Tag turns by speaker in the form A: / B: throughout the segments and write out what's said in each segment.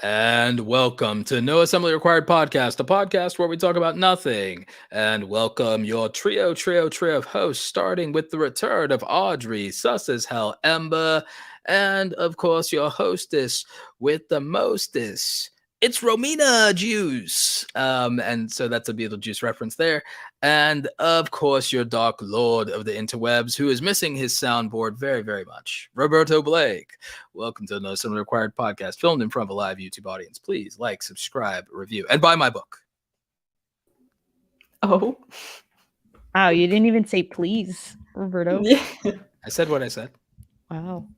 A: And welcome to No Assembly Required Podcast, a podcast where we talk about nothing. And welcome your trio of hosts, starting with the return of Audrey, sus as hell, Ember, and of course your hostess with the mostest. It's Romina Juice. And so that's a Beetlejuice reference there. And of course, your dark lord of the interwebs, who is missing his soundboard very, very much, Roberto Blake. Welcome to No Assembly Required Podcast, filmed in front of a live YouTube audience. Please like, subscribe, review, and buy my book.
B: Oh.
C: Wow, you didn't even say please, Roberto.
B: Yeah.
A: I said what I said.
C: Wow.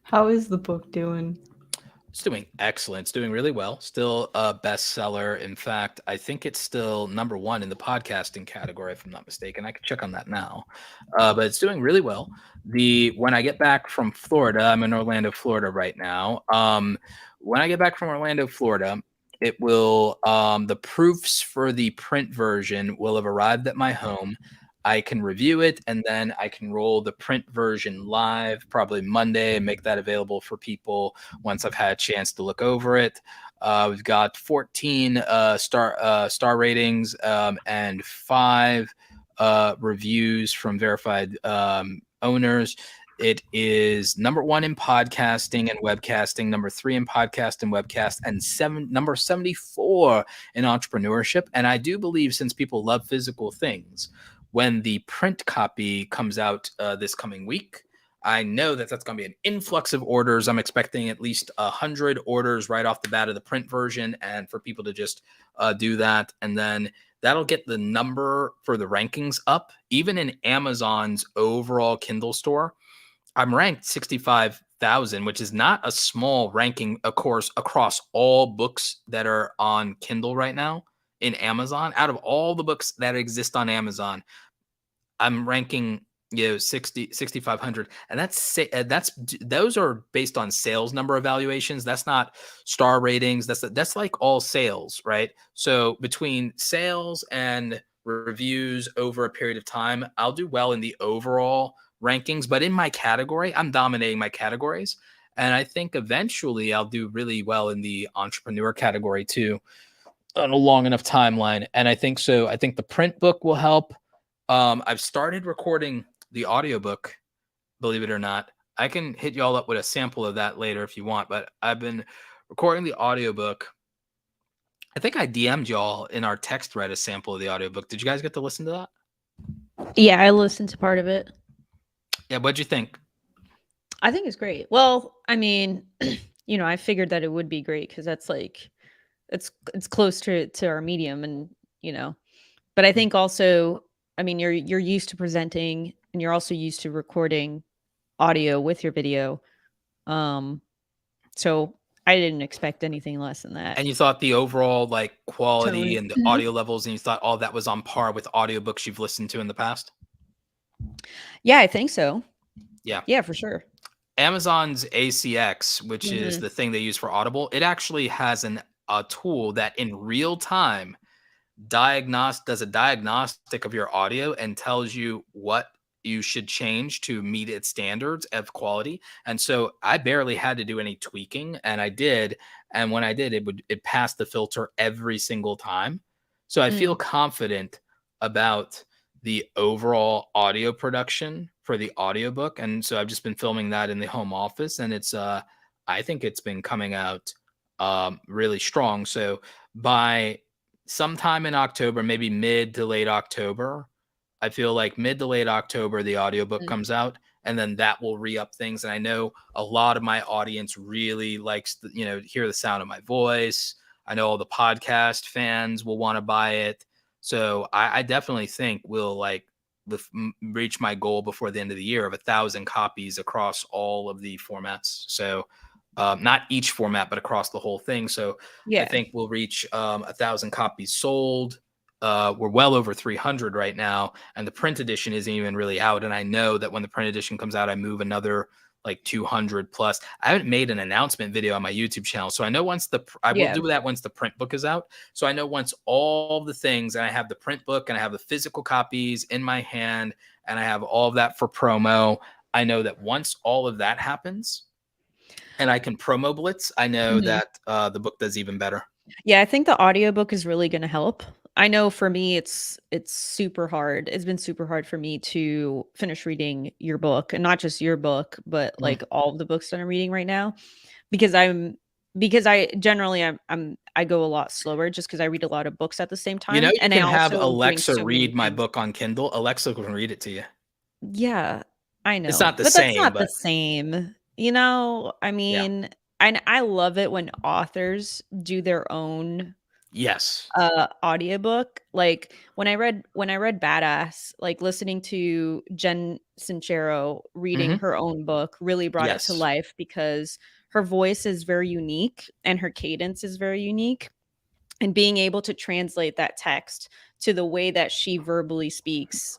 B: How is the book doing?
A: It's doing excellent. It's doing really well. Still a bestseller. In fact, I think it's still #1 in the podcasting category, if I'm not mistaken. I can check on that now. But it's doing really well. When I get back from Florida, I'm in Orlando, Florida right now. When I get back from Orlando, Florida, it will the proofs for the print version will have arrived at my home. I can review it, and then I can roll the print version live probably Monday and make that available for people once I've had a chance to look over it. We've got 14 star ratings and 5 reviews from verified owners. It is #1 in podcasting and webcasting, #3 in podcast and webcast, and number 74 in entrepreneurship. And I do believe, since people love physical things, when the print copy comes out this coming week, I know that that's going to be an influx of orders. I'm expecting at least 100 orders right off the bat of the print version, and for people to just do that. And then that'll get the number for the rankings up. Even in Amazon's overall Kindle store, I'm ranked 65,000, which is not a small ranking, of course, across all books that are on Kindle right now in Amazon. Out of all the books that exist on Amazon, I'm ranking 6,500, and those are based on sales number evaluations. That's not star ratings. That's like all sales, right? So between sales and reviews over a period of time, I'll do well in the overall rankings, but in my category, I'm dominating my categories, and I think eventually I'll do really well in the entrepreneur category too, on a long enough timeline. And I think so. I think the print book will help. I've started recording the audiobook, believe it or not. I can hit y'all up with a sample of that later if you want, but I've been recording the audiobook. I think I DM'd y'all in our text thread a sample of the audiobook. Did you guys get to listen to that?
C: Yeah, I listened to part of it.
A: Yeah, what'd you think?
C: I think it's great. Well, I mean, I figured that it would be great because that's like it's close to our medium, and but I think also, I mean, you're used to presenting, and you're also used to recording audio with your video. So I didn't expect anything less than that.
A: And you thought the overall quality
C: Totally.
A: and the audio levels, and you thought all that was on par with audiobooks you've listened to in the past?
C: Yeah, I think so.
A: Yeah.
C: Yeah, for sure.
A: Amazon's ACX, which is the thing they use for Audible, it actually has a tool that in real time does a diagnostic of your audio and tells you what you should change to meet its standards of quality. And so I barely had to do any tweaking, and I did. And when I did, it passed the filter every single time. So I feel confident about the overall audio production for the audiobook. And so I've just been filming that in the home office, and it's I think it's been coming out really strong. So by sometime in October, maybe mid to late October, I feel like mid to late October, the audiobook comes out, and then that will re-up things. And I know a lot of my audience really likes hear the sound of my voice. I know all the podcast fans will want to buy it. So I definitely think we'll reach my goal before the end of the year of 1,000 copies across all of the formats. So not each format, but across the whole thing. So yeah. I think we'll reach 1,000 copies sold. We're well over 300 right now, and the print edition isn't even really out. And I know that when the print edition comes out, I move another 200 plus. I haven't made an announcement video on my YouTube channel, so I know once I will do that once the print book is out. So I know once all the things, and I have the print book and I have the physical copies in my hand, and I have all of that for promo. I know that once all of that happens, And I can promo blitz. I know
C: Mhm.
A: that the book does even better.
C: Yeah, I think the audiobook is really going to help. I know for me it's super hard. It's been super hard for me to finish reading your book, and not just your book, but
A: Mm.
C: like all of the books that I'm reading right now, because I generally I go a lot slower just because I read a lot of books at the same
A: You know,
C: time,
A: you
C: and I
A: can have
C: also am doing
A: Alexa
C: so many
A: read my
C: things.
A: book on Kindle. Alexa can read it to you.
C: Yeah, I
A: It's
C: know,
A: not the
C: but that's
A: same,
C: not the
A: but
C: same, you know? I
A: yeah.
C: mean, and I love it when authors do their own
A: Yes.
C: audiobook. Like when I read Badass, like listening to Jen Sincero reading
A: Hmm.
C: her own book really brought it to
A: Yes.
C: life because her voice is very unique and her cadence is very unique, and being able to translate that text to the way that she verbally speaks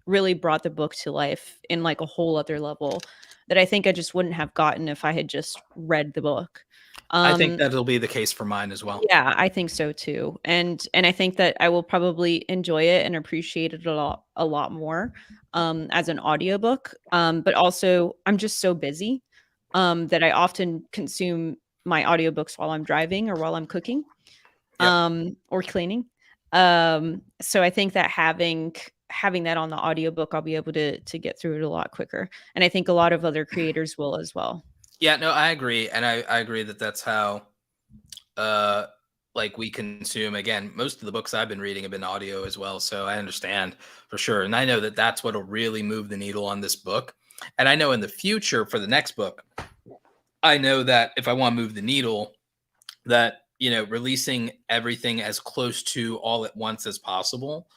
C: really brought the book to life in like a whole other level that I think I just wouldn't have gotten if I had just read the book.
A: I think
C: um
A: that'll be the case for mine as well.
C: yeah, I think so too. And I think that I will probably enjoy it and appreciate it a lot more as an audiobook. But also I'm just so busy that I often consume my audiobooks while I'm driving or while I'm cooking
A: Yep.
C: or cleaning. So I think that having that on the audiobook, I'll be able to get through it a lot quicker. And I think a lot of other creators will as well.
A: Yeah, no, I agree. And I agree that that's how uh like we consume. Again, most of the books I've been reading have been audio as well, so I understand for sure. And I know that that's what'll really move the needle on this book. And I know in the future for the next book, I know that if I want to move the needle, that releasing everything as close to all at once as possible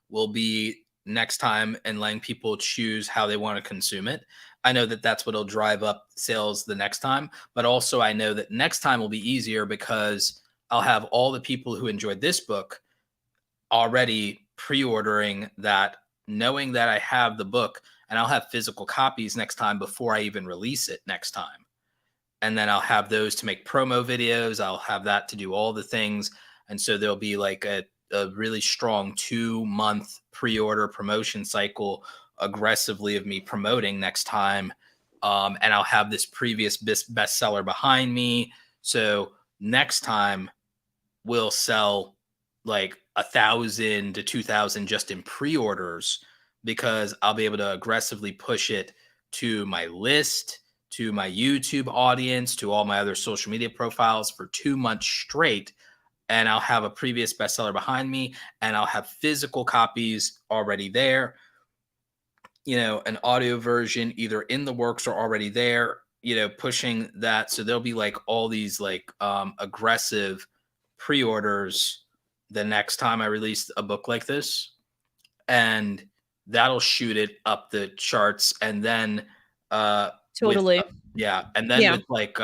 A: will be next time, and letting people choose how they want to consume it. I know that that's what'll drive up sales the next time, but also I know that next time will be easier because I'll have all the people who enjoyed this book already pre-ordering that, knowing that I have the book, and I'll have physical copies next time before I even release it next time. And then I'll have those to make promo videos. I'll have that to do all the things. And so there'll be like a really strong 2-month pre-order promotion cycle aggressively of me promoting next time. And I'll have this previous bestseller behind me. So next time we'll sell like 1,000 to 2,000 just in pre-orders, because I'll be able to aggressively push it to my list, to my YouTube audience, to all my other social media profiles for 2 months straight. And I'll have a previous bestseller behind me, and I'll have physical copies already there, an audio version either in the works or already there, pushing that. So there'll be like all these like aggressive pre-orders the next time I release a book like this. And that'll shoot it up the charts. And then with
C: Totally.
A: yeah, and then
C: Yeah.
A: with like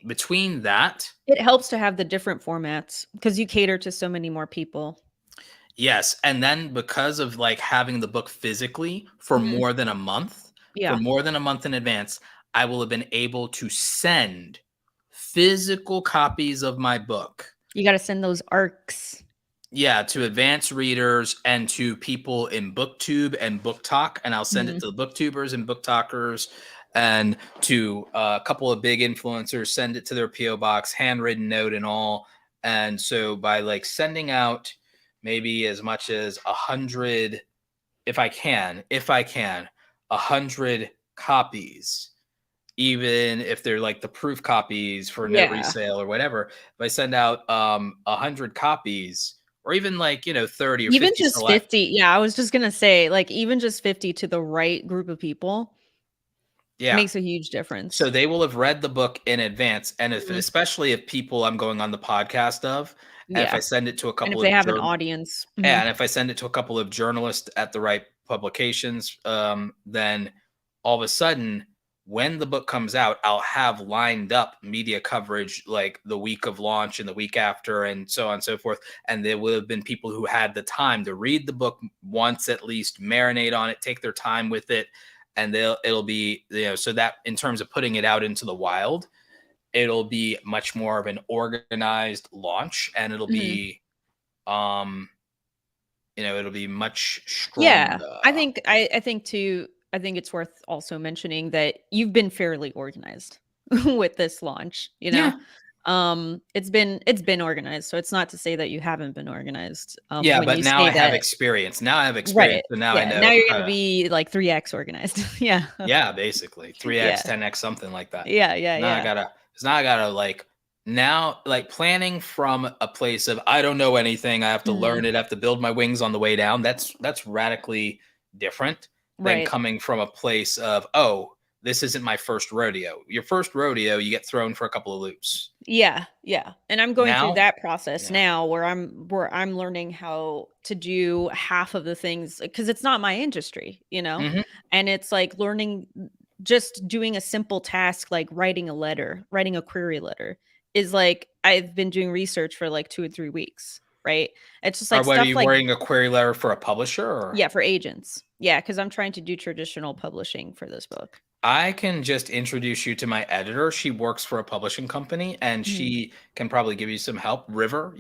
A: between that,
C: It helps to have the different formats because you cater to so many more people.
A: yes, and then because of like having the book physically for
C: Mhm.
A: more than a month, for
C: Yeah.
A: more than a month in advance, I will have been able to send physical copies of my book,
C: You gotta send those arcs.
A: yeah, to advanced readers and to people in BookTube and BookTok, and I'll send it
C: Mhm.
A: to the BookTubers and BookTokers, and to a couple of big influencers, send it to their PO box, handwritten note and all. And so by like sending out maybe as much as 100, if I can, 100 copies, even if they're like the proof copies for no
C: Yeah.
A: resale or whatever. If I send out 100 copies, or even like 30 or
C: Even
A: 50
C: just
A: select,
C: 50. Yeah, I was just gonna say, like, even just 50 to the right group of people
A: yeah.
C: makes a huge
A: So
C: difference.
A: they will have read the book in advance, and if
C: Mhm.
A: especially if people I'm going on the podcast of, and if I
C: Yeah.
A: send it to a
C: And if
A: couple
C: they
A: of
C: have an audience. Mhm.
A: and if I send it to a couple of journalists at the right publications, then all of a sudden, when the book comes out, I'll have lined up media coverage like the week of launch and the week after, and so on and so forth. And there will have been people who had the time to read the book once at least, marinate on it, take their time with it, and it'll be so that in terms of putting it out into the wild, it'll be much more of an organized launch, and it'll
C: Mhm.
A: be it'll be much
C: Yeah.
A: stronger.
C: I think too, think it's worth also mentioning that you've been fairly organized with this launch, you know.
A: Yeah.
C: It's been organized, so it's not to say that you haven't been organized.
A: Yeah,
C: When
A: but
C: you
A: now I
C: say
A: have
C: that,
A: experience. Now I have
C: right?
A: experience, so now I
C: Yeah, now
A: know
C: you're
A: how
C: gonna
A: to.
C: be like 3x organized. Yeah,
A: Yeah, basically 3x,
C: yeah,
A: 10x, something like that.
C: yeah, yeah,
A: Now I
C: yeah.
A: gotta, because now I gotta like now like planning from a place of I don't know anything. I have to
C: Mhm.
A: learn it. I have to build my wings on the way down. That's radically different than
C: Right.
A: coming from a place of oh, this isn't my first rodeo. Your first rodeo, you get thrown for a couple of loops.
C: Yeah, yeah. And I'm going through
A: Now,
C: that process
A: yeah,
C: now where I'm learning how to do half of the things because it's not my industry, you know?
A: hmm
C: And it's like learning just doing a simple task like writing a letter, writing a query letter is like I've been doing research for like 2 or 3 weeks, right? It's just
A: or
C: like
A: what are
C: stuff
A: you
C: like
A: writing a query letter for a publisher? Or
C: yeah, for agents. Yeah, because I'm trying to do traditional publishing for this book.
A: I can just introduce you to my editor. She works for a publishing company, and
C: Mhm.
A: she can probably give you some help. River,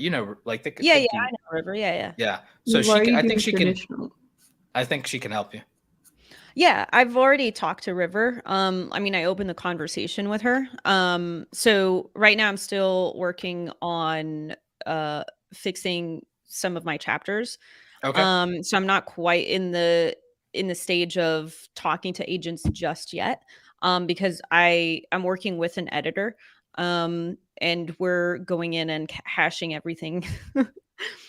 A: like
C: Yeah,
A: they
C: yeah,
A: do.
C: I know River. Yeah, yeah.
A: Yeah. So
B: Why
A: she
B: are
A: can.
B: you
A: I think
B: doing
A: she can.
B: traditional?
A: I think she can help you.
C: Yeah, I've already talked to River. I mean, I opened the conversation with her. So right now I'm still working on uh fixing some of my chapters.
A: Okay.
C: So I'm not quite in the stage of talking to agents just yet. Because I'm working with an editor. And we're going in and hashing everything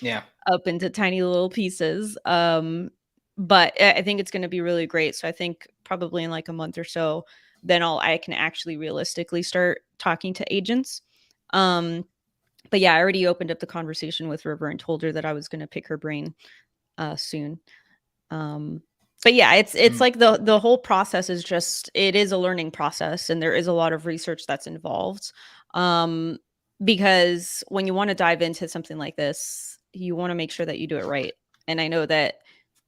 A: Yeah.
C: up into tiny little pieces. But I think it's going to be really great. So I think probably in like a month or so, then I can actually realistically start talking to agents. Um, but yeah, I already opened up the conversation with River and told her that I was going to pick her brain soon. Um, but yeah, it's
A: Mm,
C: like the whole process is just it is a learning process, and there is a lot of research that's involved. Um, because when you want to dive into something like this, you want to make sure that you do it right. And I know that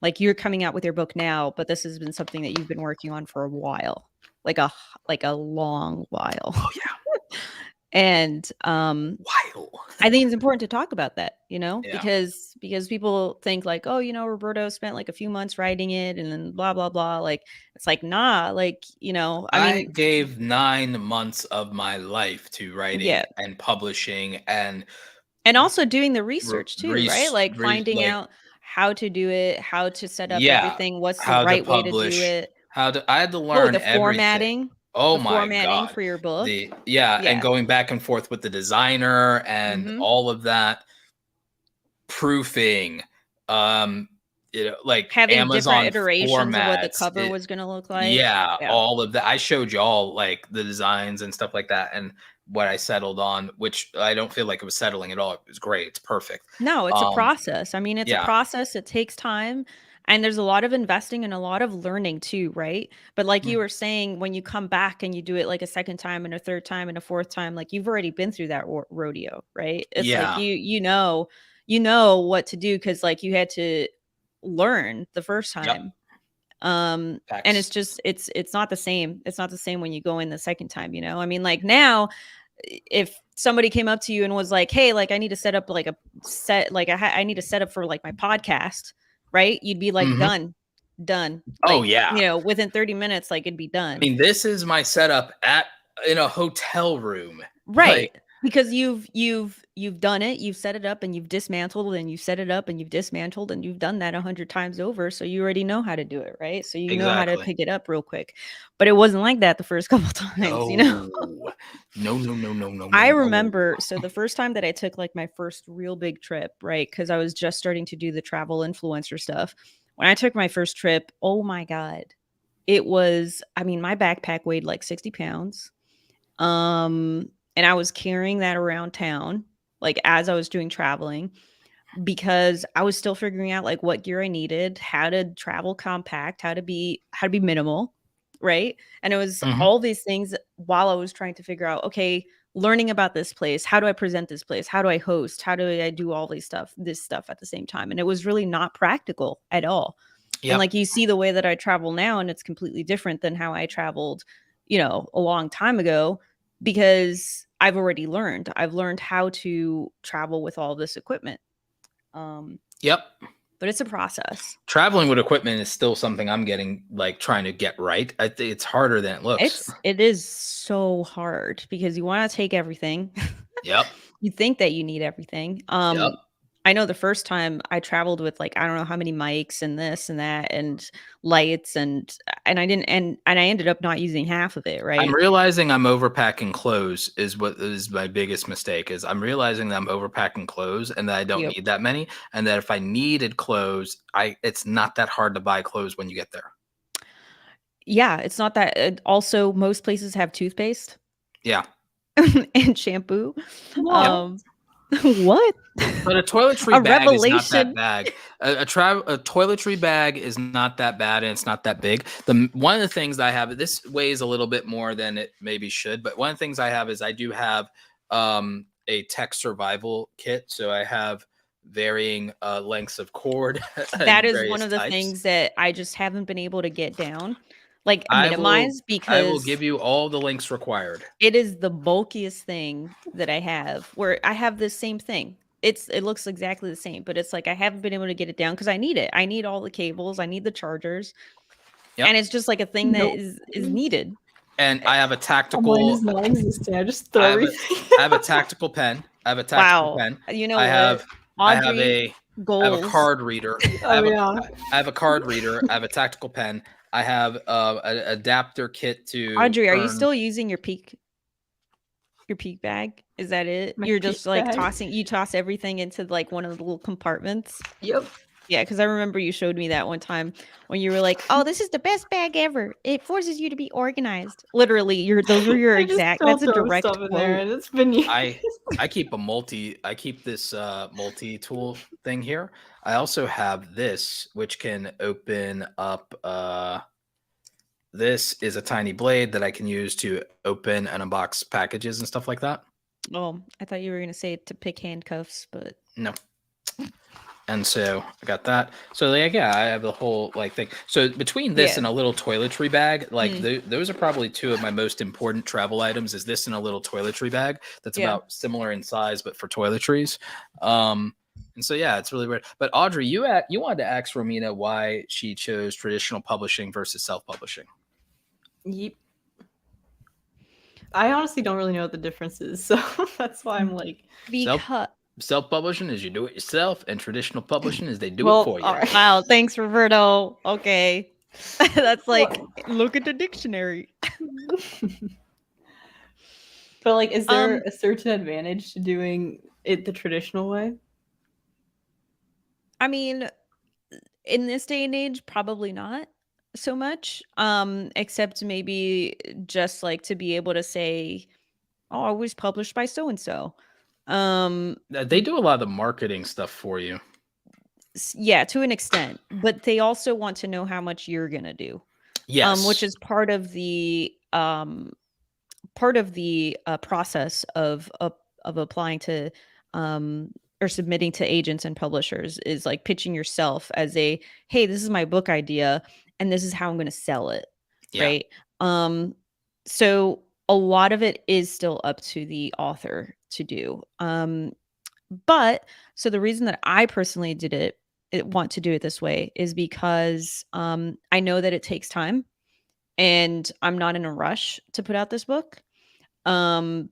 C: like you're coming out with your book now, but this has been something that you've been working on for a while, like a long while.
A: oh yeah.
C: And
A: Wow.
C: I think it's important to talk about that,
A: Yeah.
C: because people think like, oh, Roberto spent like a few months writing it and then blah blah blah. Like it's like nah, like I
A: I
C: mean,
A: gave 9 months of my life to
C: yeah,
A: writing and publishing and
C: and also doing the research too, right? Like finding
A: like
C: out how to do it, how to set up
A: yeah,
C: everything, what's the
A: how to
C: right way to do
A: publish,
C: it.
A: how to I had to
C: Oh,
A: learn everything.
C: the
A: Oh my
C: formatting
A: god.
C: for your book.
A: And
C: Yeah.
A: going back and forth with the designer and
C: Mm-hmm.
A: all of that, proofing, um, like
C: Having different
A: Amazon
C: iterations of what the
A: formats,
C: cover was going to look like.
A: yeah,
C: Yeah.
A: all of that. I showed you all like the designs and stuff like that and what I settled on, which I don't feel like it was settling at all. It was great. It's perfect.
C: No, it's a
A: Um,
C: process. I mean, it's a
A: yeah.
C: process. It takes time. And there's a lot of investing and a lot of learning too, right? But like you
A: Mm,
C: were saying, when you come back and you do it like a second time and a third time and a fourth time, like you've already been through that rodeo, right? It's like
A: yeah.
C: you know what to do because like you had to learn the first
A: Yep.
C: time. And it's
A: Facts.
C: just it's not the same. It's not the same when you go in the second time. I mean, like now if somebody came up to you and was like, "Hey, like I need to set up like a set, like I need to set up for like my podcast," right? You'd be like,
A: hmm
C: done.
A: Oh
C: Like
A: yeah.
C: within 30 minutes, like it'd be
A: I
C: done,
A: mean, this is my setup in a hotel room.
C: right?
A: Like,
C: Because you've done it, you've set it up, and you've dismantled, and you've set it up, and you've dismantled, and you've done that 100 times over. So you already know how to do it, right? So you know how to
A: exactly.
C: pick it up real quick. But it wasn't like that the first couple times.
A: No. No, no, no, no, no, no,
C: I
A: no.
C: remember so the first time that I took like my first real big trip, right? Because I was just starting to do the travel influencer stuff. When I took my first trip, oh my God. I mean, my backpack weighed like 60 pounds. And I was carrying that around town, like as I was doing traveling, because I was still figuring out like what gear I needed, how to travel compact, how to be minimal, right? And it was
A: Mhm.
C: all these things while I was trying to figure out, okay, learning about this place, how do I present this place? How do I host? How do I do all this stuff at the same time? And it was really not practical at all. And
A: Yep.
C: like you see the way that I travel now and it's completely different than how I traveled, a long time ago because I've already learned. I've learned how to travel with all this equipment. Um,
A: Yep.
C: but it's a process.
A: Traveling with equipment is still something I'm getting like trying to get right. I think it's harder than it looks.
C: It is so hard because you want to take everything.
A: Yep.
C: You think that you need everything.
A: Yep.
C: I know the first time I traveled with like I don't know how many mics and this and that and lights and I didn't and I ended up not using half of it, right?
A: I'm realizing I'm overpacking clothes is what is my biggest mistake is I'm realizing that I'm overpacking clothes and that I don't
C: Yep.
A: need that many and that if I needed clothes, it's not that hard to buy clothes when you get there.
C: Yeah, it's not that also most places have toothpaste
A: Yeah.
C: and shampoo.
B: What?
C: What?
A: But a toiletry
C: A
A: bag is not that
C: revelation.
A: bag. A toiletry bag is not that bad and it's not that big. One of the things I have, this weighs a little bit more than it maybe should, but one of the things I have is I do have a tech survival kit. So I have varying lengths of cord.
C: That
A: And
C: is one
A: various
C: of the
A: types.
C: things that I just haven't been able to get down, like
A: I will
C: minimize
A: give
C: because
A: you all the links required.
C: it is the bulkiest thing that I have where I have this same thing. It looks exactly the same, but it's like I haven't been able to get it down because I need it. I need all the cables, I need the chargers.
A: Yep.
C: And it's just like a thing that
B: Nope.
C: is needed.
A: And I have a
B: Mine
A: tactical.
B: is non-existent. I just throw
A: I have a-
B: everything.
A: I have a tactical pen. I have a tactical
C: Wow.
A: pen.
C: You know
A: I
C: what?
A: have
C: Audrey
A: I have a
C: goals.
A: card reader.
B: Oh yeah.
A: I have a card reader. I have a tactical pen. I have an adapter kit to
C: Audrey, are you
A: turn-
C: still using your peak bag? Is that it?
B: My
C: You're just
B: peak
C: like
B: bag?
C: you toss everything into like one of the little compartments.
B: Yep.
C: Yeah, because I remember you showed me that one time when you were like, "Oh, this is the best bag ever. It forces you to be organized." Literally, those were your
B: I just
C: exact.
B: don't
C: That's a
B: throw
C: direct
B: stuff in there,
C: quote.
B: and it's been years.
A: I keep this multi-tool thing here. I also have this which can open up this is a tiny blade that I can use to open and unbox packages and stuff like that.
C: Oh, I thought you were gonna say to pick handcuffs, but
A: No. And so I got that. So like, yeah, I have the whole like thing. So between this
C: Yeah.
A: and a little toiletry bag, like
C: Mm.
A: those are probably two of my most important travel items. Is this and a little toiletry bag that's
C: Yeah.
A: about similar in size, but for toiletries. And so yeah, it's really weird. But Audrey, you wanted to ask Romina why she chose traditional publishing versus self-publishing.
B: Yep. I honestly don't really know what the difference is, so that's why I'm like,
C: because
A: Self-publishing is you do it yourself, and traditional publishing is they do
B: well,
A: it for you.
B: all right.
C: wow, thanks, Roberto. Okay, that's like
B: Well-
C: look at the dictionary.
B: But like, is there a certain advantage to doing it the traditional way?
C: I mean, in this day and age, probably not so much. Except maybe just like to be able to say, "Oh, I was published by so and so."
A: They do a lot of the marketing stuff for you.
C: Yeah, to an extent, but they also want to know how much you're gonna do.
A: Yes.
C: Which is part of the process of applying to or submitting to agents and publishers is like pitching yourself as a, hey, this is my book idea and this is how I'm going to sell it.
A: Yeah.
C: Right. So a lot of it is still up to the author to do. But so the reason that I personally want to do it this way is because I know that it takes time and I'm not in a rush to put out this book. And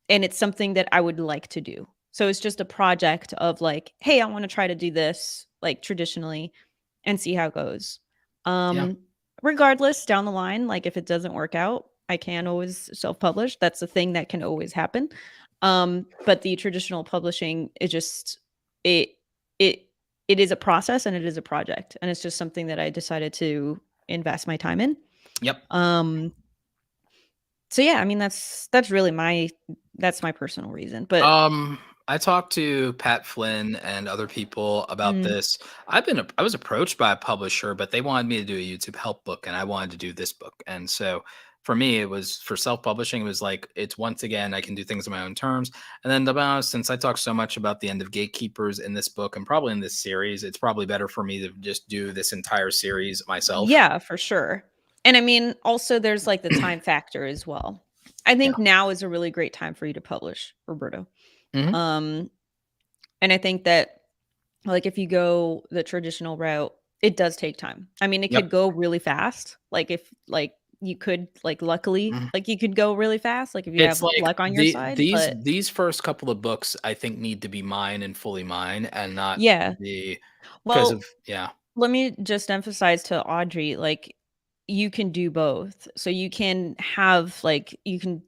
C: it's something that I would like to do. So it's just a project of like, hey, I want to try to do this like traditionally and see how it goes. Regardless, down the line, like if it doesn't work out, I can always self-publish. That's a thing that can always happen. But the traditional publishing is just it is a process and it is a project. And it's just something that I decided to invest my time in.
A: Yep.
C: So yeah, I mean that's really my personal reason. But
A: I talked to Pat Flynn and other people about
C: Mm.
A: this. I was approached by a publisher, but they wanted me to do a YouTube help book, and I wanted to do this book. And so for me, it was for self-publishing. It was like it's once again I can do things on my own terms. And then to be honest, since I talk so much about the end of gatekeepers in this book and probably in this series, it's probably better for me to just do this entire series myself.
C: yeah, for sure. And I mean, also there's like the time factor as well. I think now is a really great time for you to publish, Roberto.
A: Mhm.
C: And I think that like if you go the traditional route, it does take time. I mean, it could
A: Yep.
C: go really fast. Like if like you could like luckily
A: Mhm.
C: like you could go really fast like if you
A: It's
C: have
A: like
C: luck on your side, but
A: these first couple of books I think need to be mine and fully mine and not
C: yeah.
A: the because
C: Well,
A: of yeah.
C: let me just emphasize to Audrey, like you can do both. So you can have like you can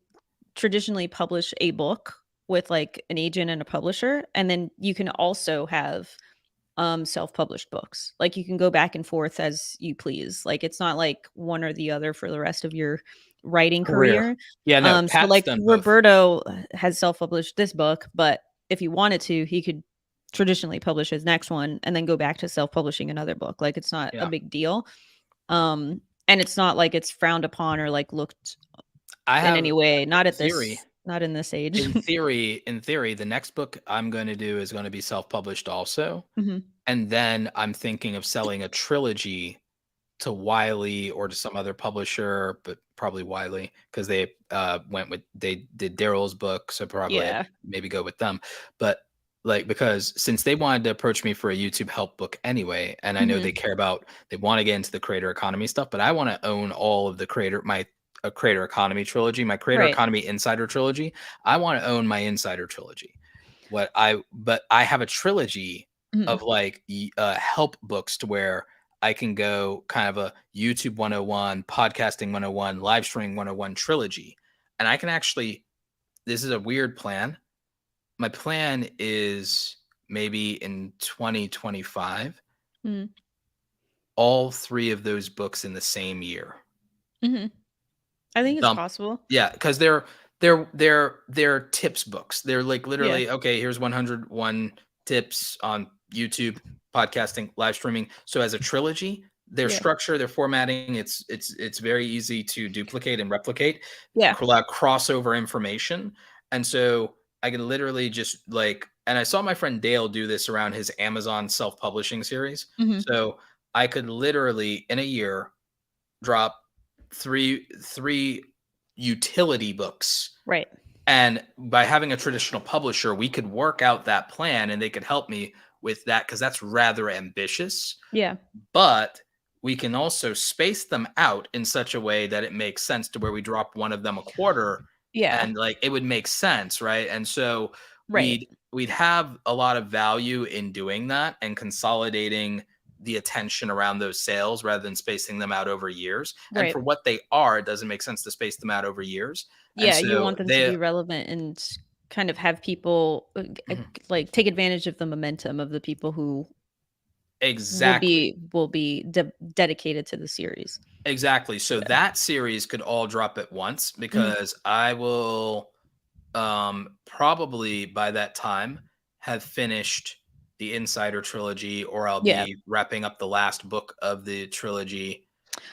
C: traditionally publish a book with like an agent and a publisher, and then you can also have self-published books. Like you can go back and forth as you please. Like it's not like one or the other for the rest of your writing
A: Career.
C: career.
A: Yeah, no,
C: So
A: Pat's
C: like
A: done both.
C: Roberto has self-published this book, but if he wanted to, he could traditionally publish his next one and then go back to self-publishing another book. Like it's not a
A: Yeah.
C: big deal. And it's not like it's frowned upon or like looked
A: I
C: in
A: have
C: any way. Not at
A: theory.
C: this, not in this age.
A: In theory, the next book I'm going to do is going to be self-published also.
C: Hmm.
A: And then I'm thinking of selling a trilogy to Wiley or to some other publisher, but probably Wiley because they they did Daryl's book, so probably I'd
C: Yeah.
A: maybe go with them. But like because since they wanted to approach me for a YouTube help book anyway, and I know
C: Hmm.
A: they want to get into the creator economy stuff, but I want to own all of the creator economy trilogy, my creator
C: Right.
A: economy insider trilogy. I want to own my insider trilogy. But I have a trilogy
C: Hmm.
A: of like help books to where I can go kind of a YouTube 101, podcasting 101, live streaming 101 trilogy. And I can actually, this is a weird plan. My plan is maybe in 2025,
C: Hmm.
A: all three of those books in the same year.
C: Hmm. I think it's
A: Dump.
C: possible.
A: Yeah, because they're tips books. They're like
C: Yeah.
A: literally, okay, here's 101 tips on YouTube, podcasting, live streaming. So as a trilogy, their
C: Yeah.
A: structure, their formatting, it's very easy to duplicate and replicate,
C: Yeah.
A: crossover information. And so I can literally just like, and I saw my friend Dale do this around his Amazon self-publishing series.
C: Hmm.
A: So I could literally in a year drop three utility books.
C: Right.
A: And by having a traditional publisher, we could work out that plan and they could help me with that because that's rather ambitious.
C: Yeah.
A: But we can also space them out in such a way that it makes sense to where we drop one of them a quarter
C: Yeah.
A: and like it would make sense, right? And so
C: Right.
A: we'd have a lot of value in doing that and consolidating the attention around those sales rather than spacing them out over years. And
C: Right.
A: for what they are, it doesn't make sense to space them out over years. And
C: Yeah. You
A: so
C: want them to
A: they
C: be relevant and kind of have people
A: Mhm.
C: like take advantage of the momentum of the people who
A: Exactly.
C: will be dedicated to the series.
A: Exactly. So
C: Yeah.
A: that series could all drop at once
C: Mhm.
A: because I will probably by that time have finished the Insider trilogy or I'll
C: Yeah.
A: be wrapping up the last book of the trilogy.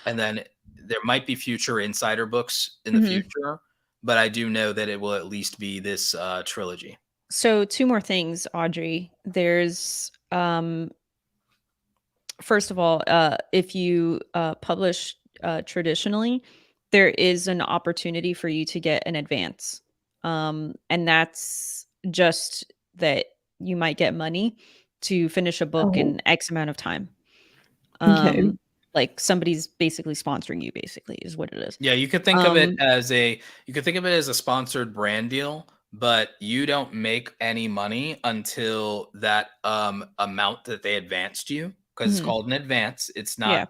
A: And then there might be future Insider books in the
C: Mhm.
A: future, but I do know that it will at least be this trilogy.
C: So two more things, Audrey. There's first of all, if you publish traditionally, there is an opportunity for you to get an advance. And that's just that you might get money to finish a book
B: Oh,
C: in X amount of time.
B: okay.
C: Like somebody's basically sponsoring you, basically, is what it is.
A: Yeah, you could think of it
C: Um,
A: as a sponsored brand deal, but you don't make any money until that amount that they advanced you because it's
C: mhm.
A: called an advance. It's
C: Yeah.
A: not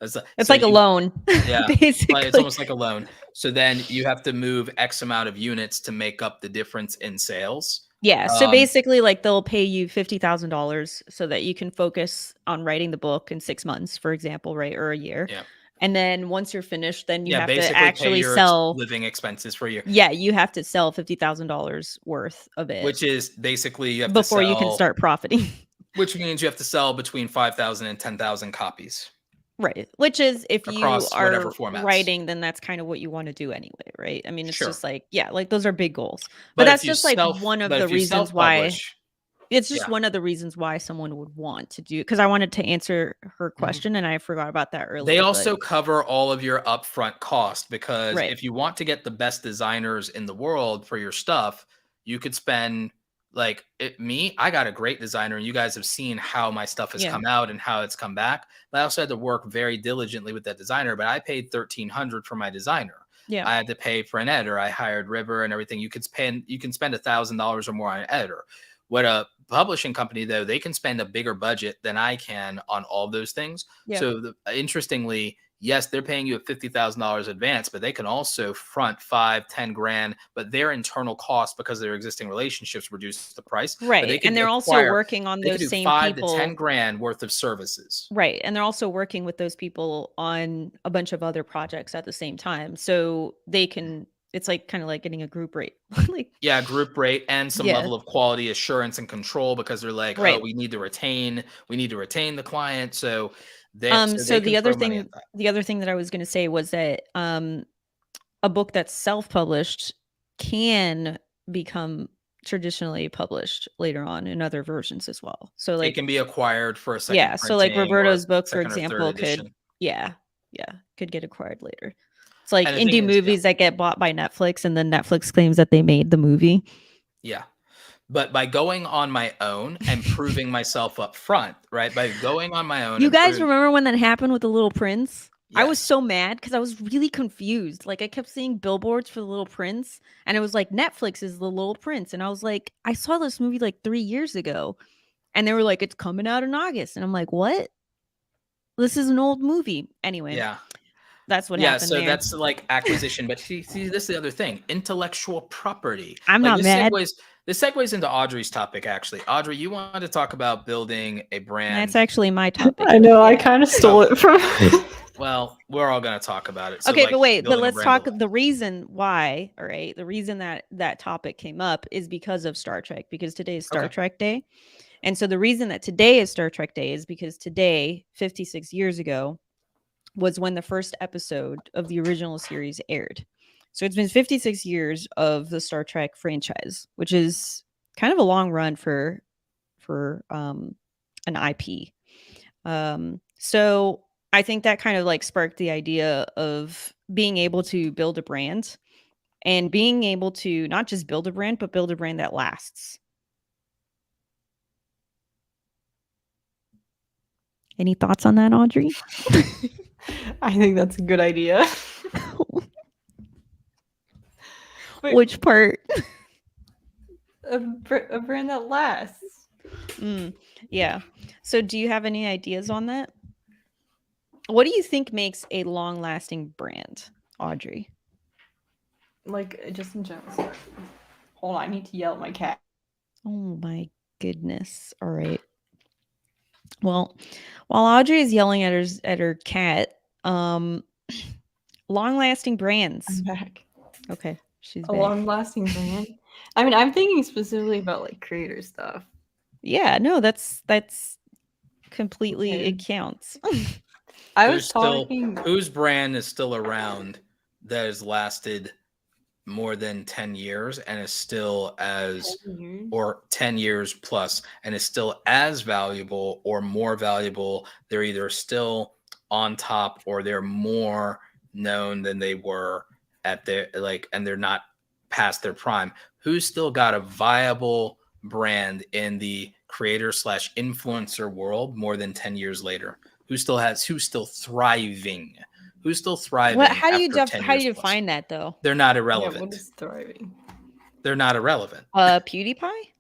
C: It's
A: so
C: like a
A: you
C: loan,
A: yeah, it's
C: basically.
A: almost like a loan. So then you have to move X amount of units to make up the difference in sales.
C: Yeah, so
A: Um,
C: basically, like, they'll pay you $50,000 so that you can focus on writing the book in 6 months, for example, right, or a year,
A: yeah.
C: and then once you're finished, then you
A: Yeah,
C: have to
A: basically pay
C: actually
A: your
C: sell.
A: living expenses for a year,
C: Yeah, you have to sell $50,000 worth of it
A: which is basically you have to
C: before you can
A: sell
C: start profiting.
A: which means you have to sell between 5,000 and 10,000 copies
C: Right, which is if you
A: across whatever
C: are
A: formats.
C: writing, then that's kinda what you wanna do anyway, right? I mean, it's
A: Sure.
C: just like yeah, like, those are big goals, but
A: But
C: that's just, like, one of
A: but
C: the
A: if you
C: reasons why.
A: self-publish,
C: It's just
A: yeah.
C: one of the reasons why someone would want to do because I wanted to answer her
A: Mhm.
C: question and I forgot about that
A: They
C: earlier, but
A: also cover all of your upfront cost because
C: right.
A: if you want to get the best designers in the world for your stuff, you could spend Like I got a great designer, and you guys have seen how my stuff has come out and how it's come back. But I also had to work very diligently with that designer. But I paid $1,300 for my designer.
C: Yeah.
A: I had to pay for an editor. I hired River and everything. You can spend $1,000 or more on an editor. What a publishing company, though, they can spend a bigger budget than I can on all those things.
C: Yeah.
A: So interestingly, yes, they're paying you a $50,000 advance, but they can also front 5-10 grand, but their internal cost because of their existing relationships reduce the price.
C: Right. And they're also working on those same
A: 5
C: people.
A: to 10 grand worth of services.
C: Right. And they're also working with those people on a bunch of other projects at the same time. So they can, it's like kind of like getting a group rate.
A: Group rate and some level of quality assurance and control, because they're like, oh, we need to retain the client. So the other thing that
C: I was going to say was that a book that's self-published can become traditionally published later on in other versions as well. So like
A: it can be acquired for a second.
C: So like Roberto's book, for example, could get acquired later. It's like indie movies that get bought by Netflix, and then Netflix claims that they made the movie.
A: Yeah. But by going on my own and proving myself up front, right? By going on my own.
C: You guys remember when that happened with The Little Prince?
A: Yes.
C: I was so mad because I was really confused. Like I kept seeing billboards for The Little Prince, and it was like Netflix is The Little Prince. And I was like, I saw this movie like 3 years ago. And they were like, it's coming out in August. And I'm like, what? This is an old movie. Anyway.
A: Yeah.
C: That's what happened.
A: So that's like acquisition. But see, this is the other thing. Intellectual property.
C: I'm not mad.
A: This segues into Audrey's topic, actually. Audrey, you wanted to talk about building a brand.
C: That's actually my topic.
B: I know. I kind of stole it from.
A: Well, we're all going to talk about it. So
C: okay, but wait. But let's talk the reason why. All right. The reason that topic came up is because of Star Trek, because today is Star Trek Day. And so the reason that today is Star Trek Day is because today, 56 years ago, was when the first episode of the original series aired. So it's been 56 years of the Star Trek franchise, which is kind of a long run for an IP. So I think that kind of like sparked the idea of being able to build a brand, and being able to not just build a brand, but build a brand that lasts. Any thoughts on that, Audrey?
B: I think that's a good idea.
C: Which part?
B: A brand that lasts.
C: Yeah. So do you have any ideas on that? What do you think makes a long-lasting brand, Audrey?
B: Like, just in general. Hold on, I need to yell at my cat.
C: Oh my goodness. All right. Well, while Audrey is yelling at her cat, long-lasting brands.
B: I'm back.
C: Okay, she's
B: a
C: back.
B: Long-lasting brand. I mean, I'm thinking specifically about like creator stuff.
C: Yeah, no, that's completely it counts.
B: I was talking.
A: Whose brand is still around that has lasted more than 10 years and is still as 10 years plus and is still as valuable or more valuable? They're either still on top or they're more known than they were at their and they're not past their prime. Who's still got a viable brand in the creator/influencer world more than 10 years later? Who's still thriving? Who's still thriving?
C: How do you define that though?
A: They're not irrelevant.
B: Yeah, what is thriving?
A: They're not irrelevant.
C: PewDiePie?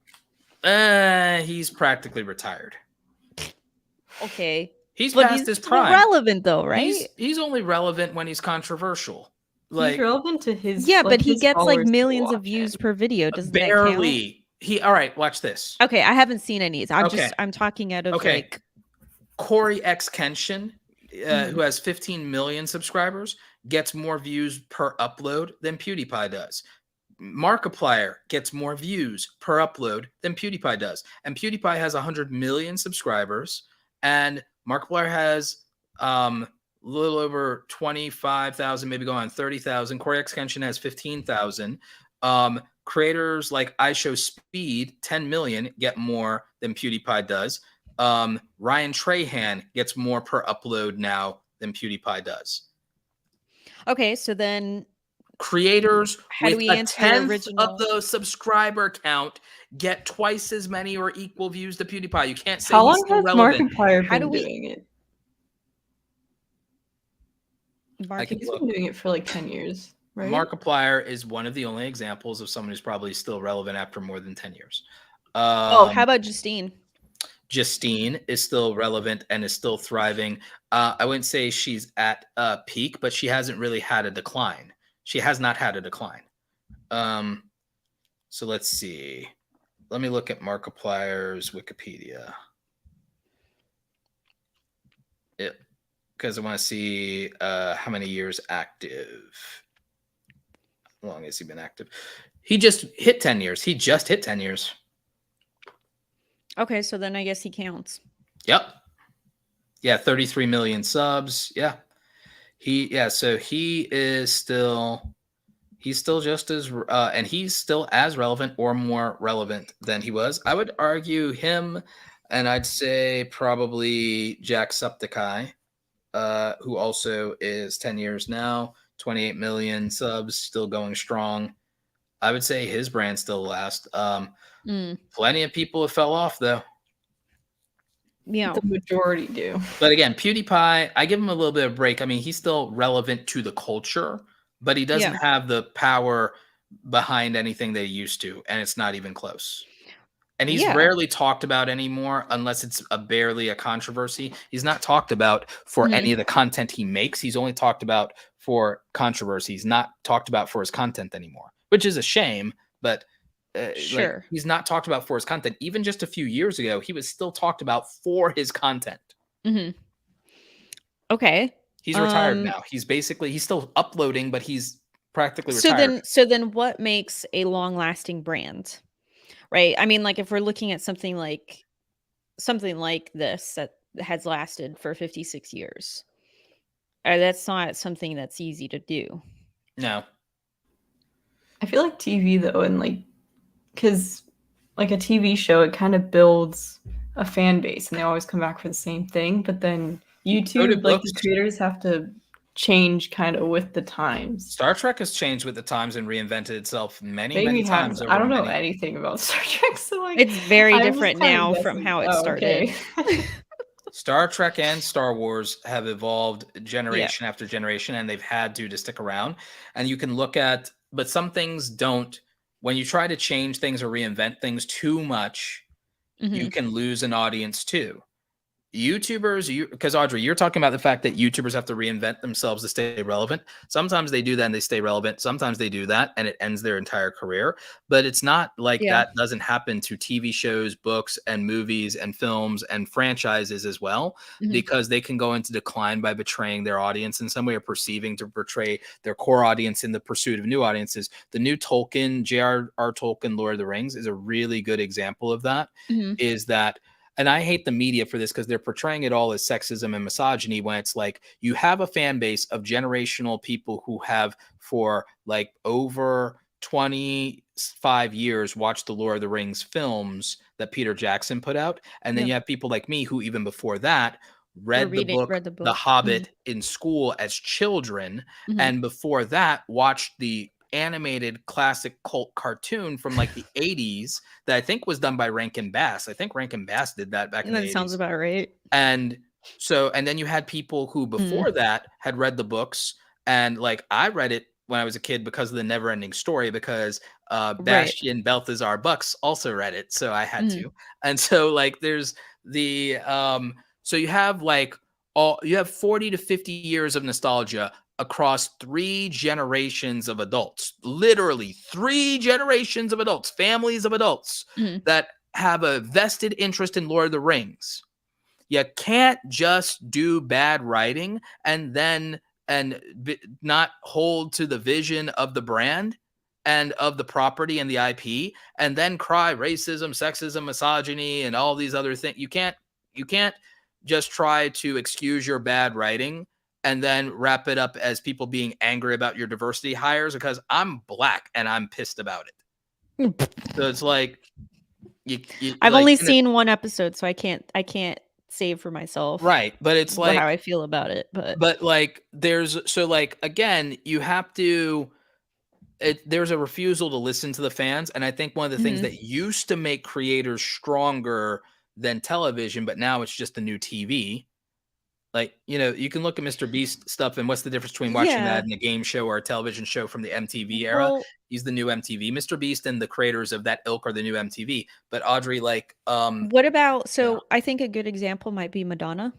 A: He's practically retired.
C: Okay.
A: He's past his prime.
C: Relevant though, right?
A: He's only relevant when he's controversial.
B: He's relevant to his.
C: Yeah, but he gets like millions of views per video. Doesn't
A: barely.
C: That count?
A: All right, watch this.
C: Okay, I haven't seen any. I'm talking out of like
A: Corey X Kenshin, who has 15 million subscribers, gets more views per upload than PewDiePie does. Markiplier gets more views per upload than PewDiePie does. And PewDiePie has 100 million subscribers, and Markiplier has a little over 25,000, maybe going on 30,000. Corey X Kenshin has 15,000. Creators like iShowSpeed, 10 million, get more than PewDiePie does. Ryan Trahan gets more per upload now than PewDiePie does.
C: Okay, so then
A: creators
C: How do
A: with
C: we
A: a
C: answer your
A: 10th of
C: original?
A: the subscriber count get twice as many or equal views to PewDiePie. You can't say
B: How
A: he's
B: long
A: still
B: has
A: relevant.
B: Markiplier
C: How do
B: been
C: we-
B: doing it?
A: I can
B: He's
A: look.
B: been doing it for like 10 years, right?
A: Markiplier is one of the only examples of someone who's probably still relevant after more than 10 years.
C: Oh, how about Justine?
A: Justine is still relevant and is still thriving. I wouldn't say she's at a peak, but she hasn't really had a decline. She has not had a decline. So let's see. Let me look at Markiplier's Wikipedia. Because I want to see how many years active. How long has he been active? He just hit 10 years. He just hit 10 years.
C: Okay, so then I guess he counts.
A: Yep. Yeah, 33 million subs. Yeah. So he is still, he's still just as, and he's still as relevant or more relevant than he was. I would argue him, and I'd say probably Jacksepticeye, who also is 10 years now, 28 million subs, still going strong. I would say his brand still lasts. Plenty of people have fell off though.
C: Yeah.
B: The majority do.
A: But again, PewDiePie, I give him a little bit of break. I mean, he's still relevant to the culture, but he doesn't have the power behind anything they used to, and it's not even close. And he's rarely talked about anymore unless it's barely a controversy. He's not talked about for any of the content he makes. He's only talked about for controversy. He's not talked about for his content anymore, which is a shame, but like, he's not talked about for his content. Even just a few years ago, he was still talked about for his content.
C: Okay.
A: He's retired now. He's still uploading, but he's practically retired.
C: So then what makes a long-lasting brand? Right? I mean, like if we're looking at something like this that has lasted for 56 years. That's not something that's easy to do.
A: No.
B: I feel like TV though, and like, because like a TV show, it kind of builds a fan base and they always come back for the same thing. But then YouTube, like the creators have to change kind of with the times.
A: Star Trek has changed with the times and reinvented itself many times.
B: I don't know anything about Star Trek, so like
C: it's very different now from how it started.
B: Okay.
A: Star Trek and Star Wars have evolved generation after generation, and they've had to stick around. And you can look at, but some things don't. When you try to change things or reinvent things too much, you can lose an audience too. YouTubers, because Audrey, you're talking about the fact that YouTubers have to reinvent themselves to stay relevant. Sometimes they do that and they stay relevant. Sometimes they do that and it ends their entire career. But it's not like that doesn't happen to TV shows, books, and movies and films and franchises as well, because they can go into decline by betraying their audience in some way or perceiving to portray their core audience in the pursuit of new audiences. The new Tolkien, J.R.R. Tolkien, Lord of the Rings is a really good example of that. Is that, and I hate the media for this because they're portraying it all as sexism and misogyny when it's like you have a fan base of generational people who have for like over 25 years watched the Lord of the Rings films that Peter Jackson put out. And then you have people like me who even before that read the book The Hobbit in school as children. And before that watched the animated classic cult cartoon from like the 80s that I think was done by Rankin Bass. I think Rankin Bass did that back in the 80s.
C: That sounds about right.
A: And so, and then you had people who before that had read the books, and like I read it when I was a kid because of the never ending story, because Bastian Balthazar Bucks also read it. So I had to. And so like there's the so you have like you have 40 to 50 years of nostalgia across 3 generations of adults, literally 3 generations of adults, families of adults that have a vested interest in Lord of the Rings. You can't just do bad writing and then not hold to the vision of the brand and of the property and the IP and then cry racism, sexism, misogyny, and all these other things. You can't just try to excuse your bad writing and then wrap it up as people being angry about your diversity hires, because I'm Black and I'm pissed about it. So it's like
C: I've only seen one episode, so I can't save for myself.
A: Right. But it's like
C: how I feel about it. But
A: like there's, so like again, you have to there's a refusal to listen to the fans. And I think one of the things that used to make creators stronger than television, but now it's just the new TV. Like, you can look at Mr. Beast stuff, and what's the difference between watching that and a game show or a television show from the MTV era?
C: Well,
A: He's the new MTV. Mr. Beast and the creators of that ilk are the new MTV. But Audrey,
C: what about, I think a good example might be Madonna.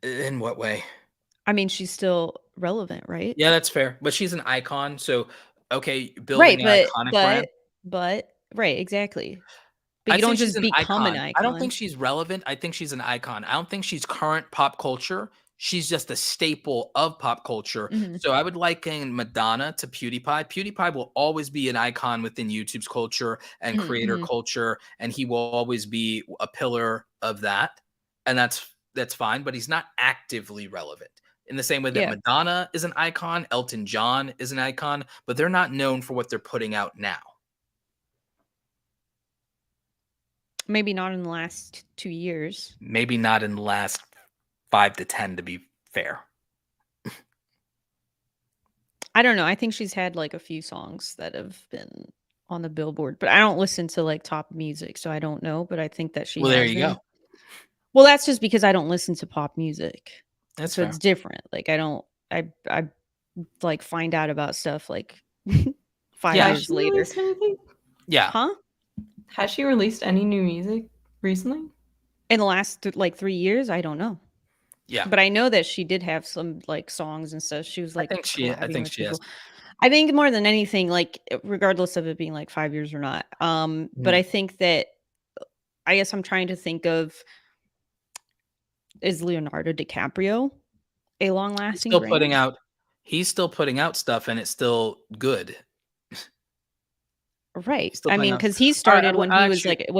A: In what way?
C: I mean, she's still relevant, right?
A: Yeah, that's fair. But she's an icon. So, okay, building an iconic brand.
C: But, right, exactly. But
A: I'd
C: you don't
A: say
C: just
A: she's an
C: become an
A: icon.
C: icon.
A: I don't think she's relevant. I think she's an icon. I don't think she's current pop culture. She's just a staple of pop culture. So I would liken Madonna to PewDiePie. PewDiePie will always be an icon within YouTube's culture and creator culture, and he will always be a pillar of that. And that's fine, but he's not actively relevant. In the same way that Madonna is an icon, Elton John is an icon, but they're not known for what they're putting out now.
C: Maybe not in the last 2 years.
A: Maybe not in the last 5 to 10, to be fair.
C: I don't know. I think she's had like a few songs that have been on the Billboard, but I don't listen to like top music, so I don't know. But I think that she.
A: Well, there you go.
C: Well, that's just because I don't listen to pop music.
A: That's
C: so
A: fair.
C: It's different. Like I don't. I like find out about stuff like 5 years later.
A: Yeah.
C: Huh?
B: Has she released any new music recently?
C: In the last like 3 years, I don't know.
A: Yeah.
C: But I know that she did have some like songs and stuff. She was like,
A: I think she has.
C: I think more than anything, like regardless of it being like 5 years or not. But I think that I guess I'm trying to think of, is Leonardo DiCaprio a long lasting brand?
A: He's still putting out stuff, and it's still good.
C: Right. I mean, because he started when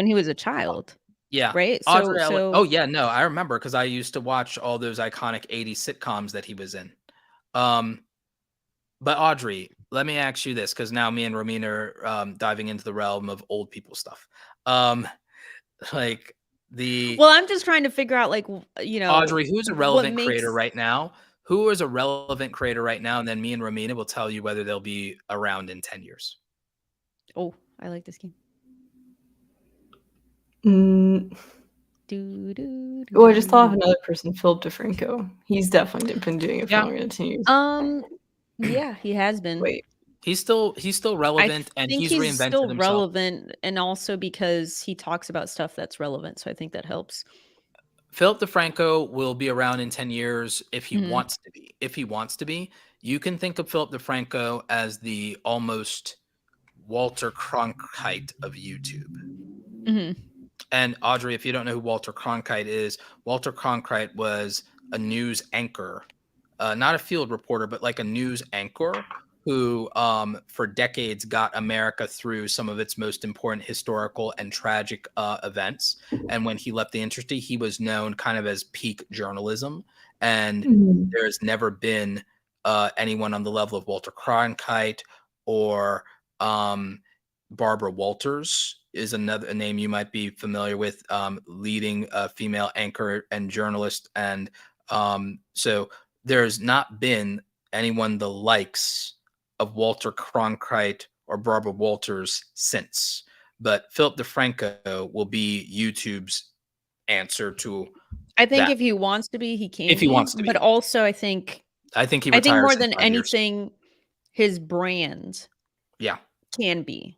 C: he was a child.
A: Yeah.
C: Right.
A: Oh yeah, no, I remember because I used to watch all those iconic 80s sitcoms that he was in. But Audrey, let me ask you this, because now me and Romina are diving into the realm of old people stuff. Well,
C: I'm just trying to figure out, like,
A: Audrey, who's a relevant creator right now? Who is a relevant creator right now? And then me and Romina will tell you whether they'll be around in 10 years.
C: Oh, I like this game.
B: Well, I just thought of another person, Philip DeFranco. He's definitely been doing it for longer than 10 years.
C: Yeah, he has been.
B: Wait,
A: he's still relevant, and he's reinvented
C: still
A: himself.
C: Relevant, and also because he talks about stuff that's relevant. So I think that helps.
A: Philip DeFranco will be around in 10 years if he wants to be. If he wants to be, you can think of Philip DeFranco as the almost Walter Cronkite of YouTube. And Audrey, if you don't know who Walter Cronkite is, Walter Cronkite was a news anchor, not a field reporter, but like a news anchor who for decades got America through some of its most important historical and tragic events. And when he left the industry, he was known kind of as peak journalism. And there's never been anyone on the level of Walter Cronkite or Barbara Walters is another name you might be familiar with, leading female anchor and journalist. And so there's not been anyone the likes of Walter Cronkite or Barbara Walters since. But Philip DeFranco will be YouTube's answer to
C: I think that. If he wants to be, he can.
A: If he wants to be.
C: But also I think
A: he retires
C: more than anything, his brand can be.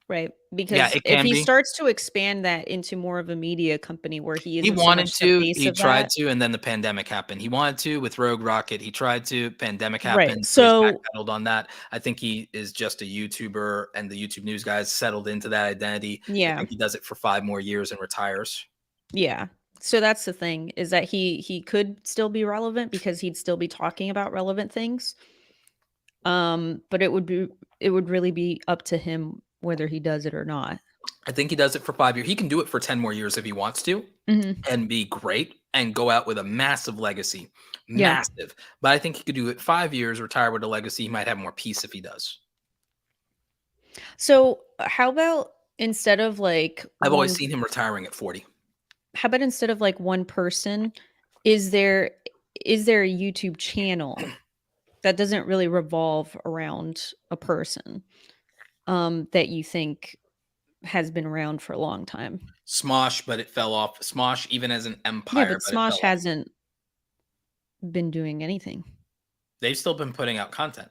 C: Right, because if he starts to expand that into more of a media company where he wanted to,
A: he tried to, and then the pandemic happened. He wanted to with Rogue Rocket. He tried to, pandemic happened.
C: Right. So
A: he's backpedaled on that. I think he is just a YouTuber, and the YouTube news guys settled into that identity.
C: Yeah,
A: I think he does it for 5 more years and retires.
C: Yeah. So that's the thing, is that he could still be relevant because he'd still be talking about relevant things. But it would really be up to him whether he does it or not.
A: I think he does it for 5 years. He can do it for 10 more years if he wants to, and be great and go out with a massive legacy. Massive. But I think he could do it 5 years, retire with a legacy. He might have more peace if he does.
C: So how about instead of like...
A: I've always seen him retiring at 40.
C: How about instead of like one person, is there a YouTube channel that doesn't really revolve around a person that you think has been around for a long time.
A: Smosh, but it fell off. Smosh, even as an
C: Yeah,
A: empire,
C: but
A: but it fell
C: Smosh
A: off.
C: hasn't been doing anything.
A: They've still been putting out content.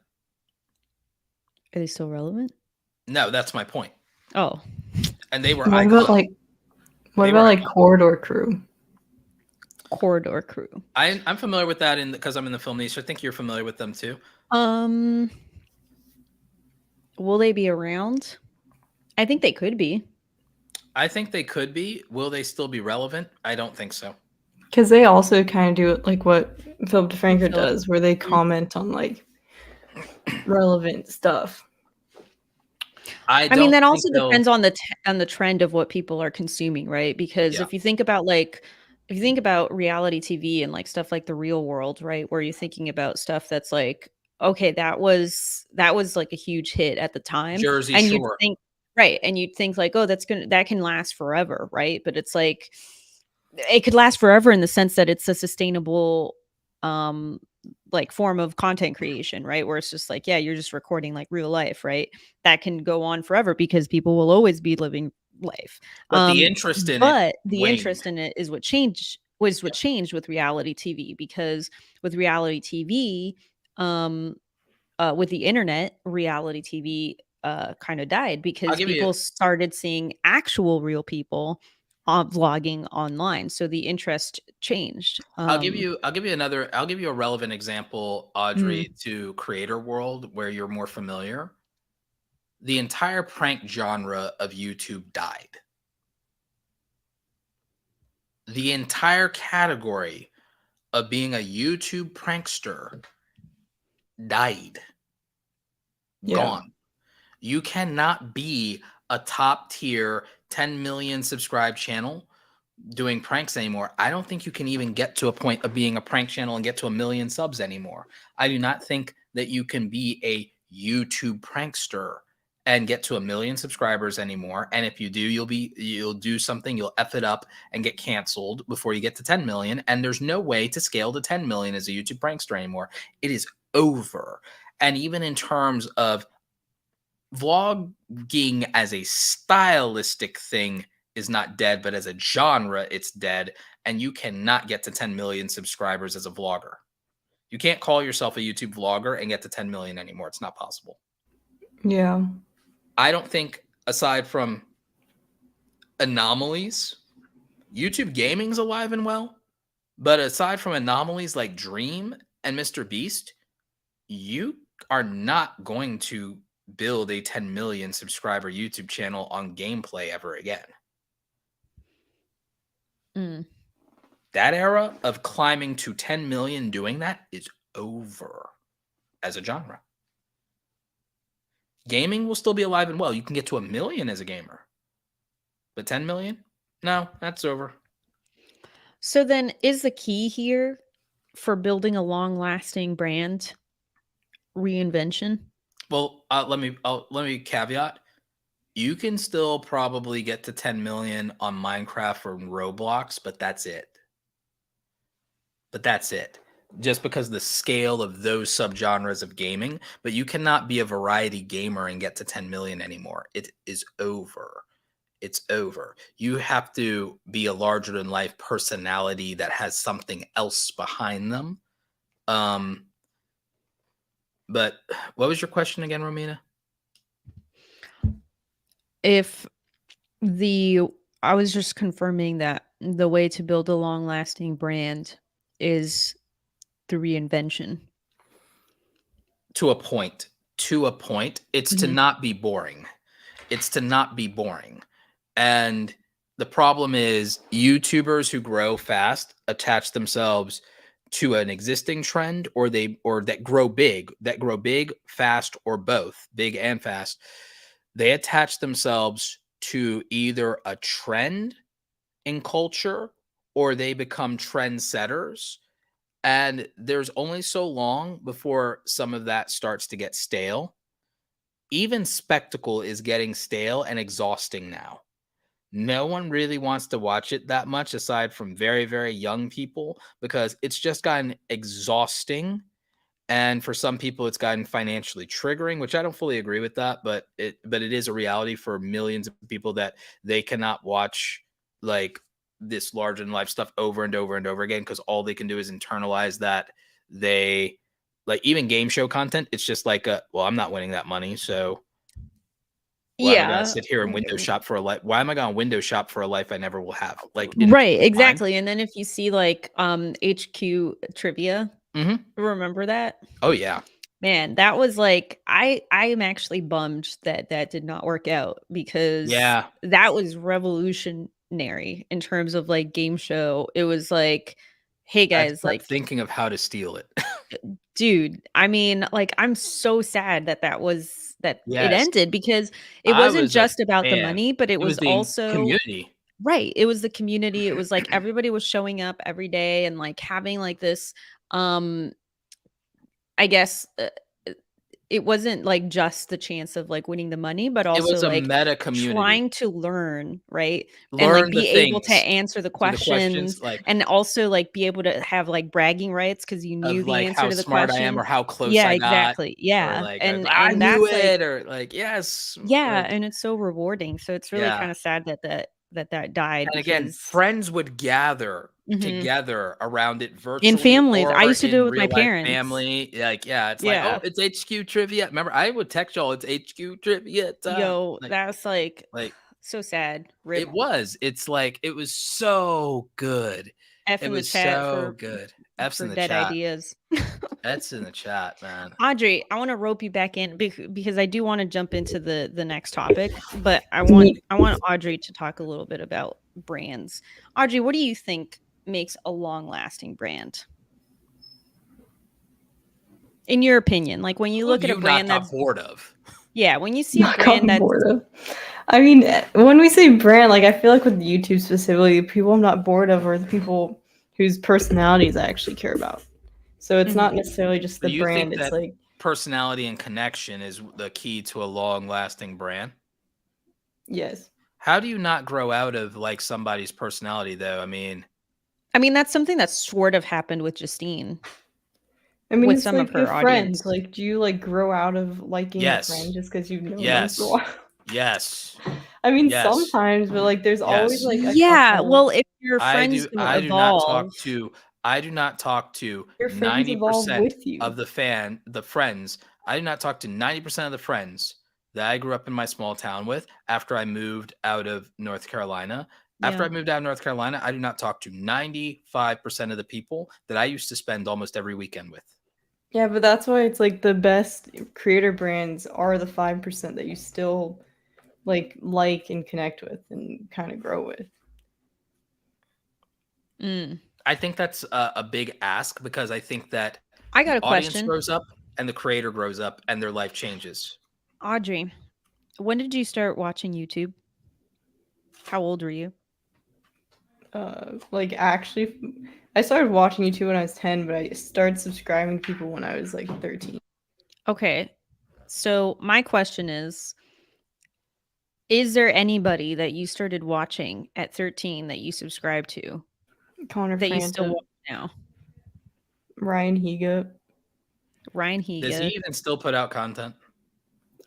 C: Are they still relevant?
A: No, that's my point.
C: Oh,
A: And they were
B: What
A: iconic.
B: about
A: They were
B: like
A: iconic.
B: Corridor Crew?
C: Corridor Crew.
A: I'm familiar with that because I'm in the film niche. I think you're familiar with them too.
C: Will they be around? I think they could be.
A: I think they could be. Will they still be relevant? I don't think so.
B: Because they also kind of do it like what Philip DeFranco does, where they
C: Mm-hmm.
B: comment on like relevant stuff.
C: I mean, that also depends on the trend of what people are consuming, right? Because if you think about reality TV and like stuff like The Real World, right, where you're thinking about stuff that's like, okay, that was like a huge hit at the time,
A: Jersey
C: and
A: Shore.
C: you'd think like, oh, that can last forever, right? But it's like it could last forever in the sense that it's a sustainable like form of content creation, right? Where it's just like, yeah, you're just recording like real life, right? That can go on forever because people will always be living life.
A: But the interest in
C: it is what changed with reality TV, because with reality TV, with the internet, reality TV kind of died because people started seeing actual real people vlogging online, so the interest changed.
A: I'll give you a relevant example, Audrey, to creator world where you're more familiar. The entire prank genre of YouTube died. The entire category of being a YouTube prankster died.
B: Yeah.
A: Gone. You cannot be a top tier 10 million subscribed channel doing pranks anymore. I don't think you can even get to a point of being a prank channel and get to 1 million subs anymore. I do not think that you can be a YouTube prankster and get to 1 million subscribers anymore. And if you do, you'll do something, you'll F it up and get canceled before you get to 10 million. And there's no way to scale to 10 million as a YouTube prankster anymore. It is over. And even in terms of vlogging as a stylistic thing is not dead, but as a genre, it's dead. And you cannot get to 10 million subscribers as a vlogger. You can't call yourself a YouTube vlogger and get to 10 million anymore. It's not possible.
B: Yeah.
A: I don't think, aside from anomalies, YouTube gaming's alive and well. But aside from anomalies like Dream and Mr. Beast, you are not going to build a 10 million subscriber YouTube channel on gameplay ever again. That era of climbing to 10 million doing that is over as a genre. Gaming will still be alive and well. You can get to 1 million as a gamer. But 10 million? No, that's over.
C: So then is the key here for building a long-lasting brand reinvention?
A: Well, let me caveat. You can still probably get to 10 million on Minecraft or Roblox, but that's it. Just because the scale of those subgenres of gaming, but you cannot be a variety gamer and get to 10 million anymore. It is over. It's over. You have to be a larger than life personality that has something else behind them. But what was your question again, Romina?
C: I was just confirming that the way to build a long-lasting brand is the reinvention.
A: To a point. It's to not be boring. And the problem is YouTubers who grow fast attach themselves to an existing trend, or that grow big, fast, or both, big and fast. They attach themselves to either a trend in culture or they become trendsetters. And there's only so long before some of that starts to get stale. Even spectacle is getting stale and exhausting now. No one really wants to watch it that much aside from very, very young people, because it's just gotten exhausting And for some people, it's gotten financially triggering, which I don't fully agree with that, but it is a reality for millions of people that they cannot watch like this larger than life stuff over and over and over again because all they can do is internalize that they like even game show content. It's just like, well, I'm not winning that money, so why am I gonna sit here and window shop for a life? Why am I gonna window shop for a life I never will have? Like,
C: right, exactly. And then if you see like HQ trivia, remember that?
A: Oh yeah,
C: man, that was like I am actually bummed that that did not work out because that was revolutionary in terms of like game show. It was like, hey guys, like
A: thinking of how to steal it.
C: dude, I mean, like I'm so sad that it ended because it wasn't just about the money, but it was also
A: community.
C: Right. It was the community. It was like everybody was showing up every day and like having like this I guess it wasn't like just the chance of like winning the money, but also
A: it was a
C: like
A: meta community.
C: Trying to learn, right?
A: Learn
C: and like be able to answer the questions,
A: like,
C: and also like be able to have like bragging rights because you knew the
A: like
C: answer to the
A: smart
C: question.
A: I am or how close
C: yeah,
A: I got.
C: Exactly. Yeah.
A: Or like,
C: and
A: I knew
C: that's
A: it
C: like,
A: or like, yes.
C: Yeah.
A: Like,
C: and it's so rewarding. So it's really kind of sad that died.
A: And again, friends would gather together around it virtually
C: in families. I used to do it with my
A: real life
C: parents.
A: family. Like, it's like, oh, it's HQ trivia. Remember, I would text y'all, it's HQ trivia time.
C: Yo, that's like so sad.
A: It was. It's like it was so good.
C: F in the chat for
A: good. F's in the
C: dead
A: chat.
C: ideas.
A: That's in the chat, man.
C: Audrey, I want to rope you back in because I do want to jump into the next topic, but I want Audrey to talk a little bit about brands. Audrey, what do you think makes a long-lasting brand? In your opinion, like when you look at a brand that's
A: bored of.
C: Yeah, when you see a brand that's
B: bored of. I mean, when we say brand, like I feel like with YouTube specifically, the people I'm not bored of are the people whose personalities I actually care about. So it's not necessarily just the brand. It's like
A: personality and connection is the key to a long-lasting brand.
B: Yes.
A: How do you not grow out of like somebody's personality though? I mean,
C: that's something that sort of happened with Justine.
B: I mean, with some like of her friends. Like, do you like grow out of liking a friend just because you've known them for a while?
A: Yes.
B: I mean, sometimes, but like, there's always like a
C: well, if your friends evolve,
A: I do not talk to 90% of the friends. I do not talk to 90% of the friends that I grew up in my small town with after I moved out of North Carolina. After I moved out of North Carolina, I do not talk to 95% of the people that I used to spend almost every weekend with.
B: Yeah, but that's why it's like the best creator brands are the 5% that you still like and connect with and kind of grow with.
A: I think that's a big ask because I think that
C: I got a
A: audience
C: question.
A: Grows up and the creator grows up and their life changes.
C: Audrey, when did you start watching YouTube? How old were you?
B: Like actually, I started watching YouTube when I was 10, but I started subscribing to people when I was like 13.
C: Okay, so my question is there anybody that you started watching at 13 that you subscribed to?
B: Connor
C: that
B: Franta.
C: You still watch now?
B: Ryan Higa.
A: Does he even still put out content?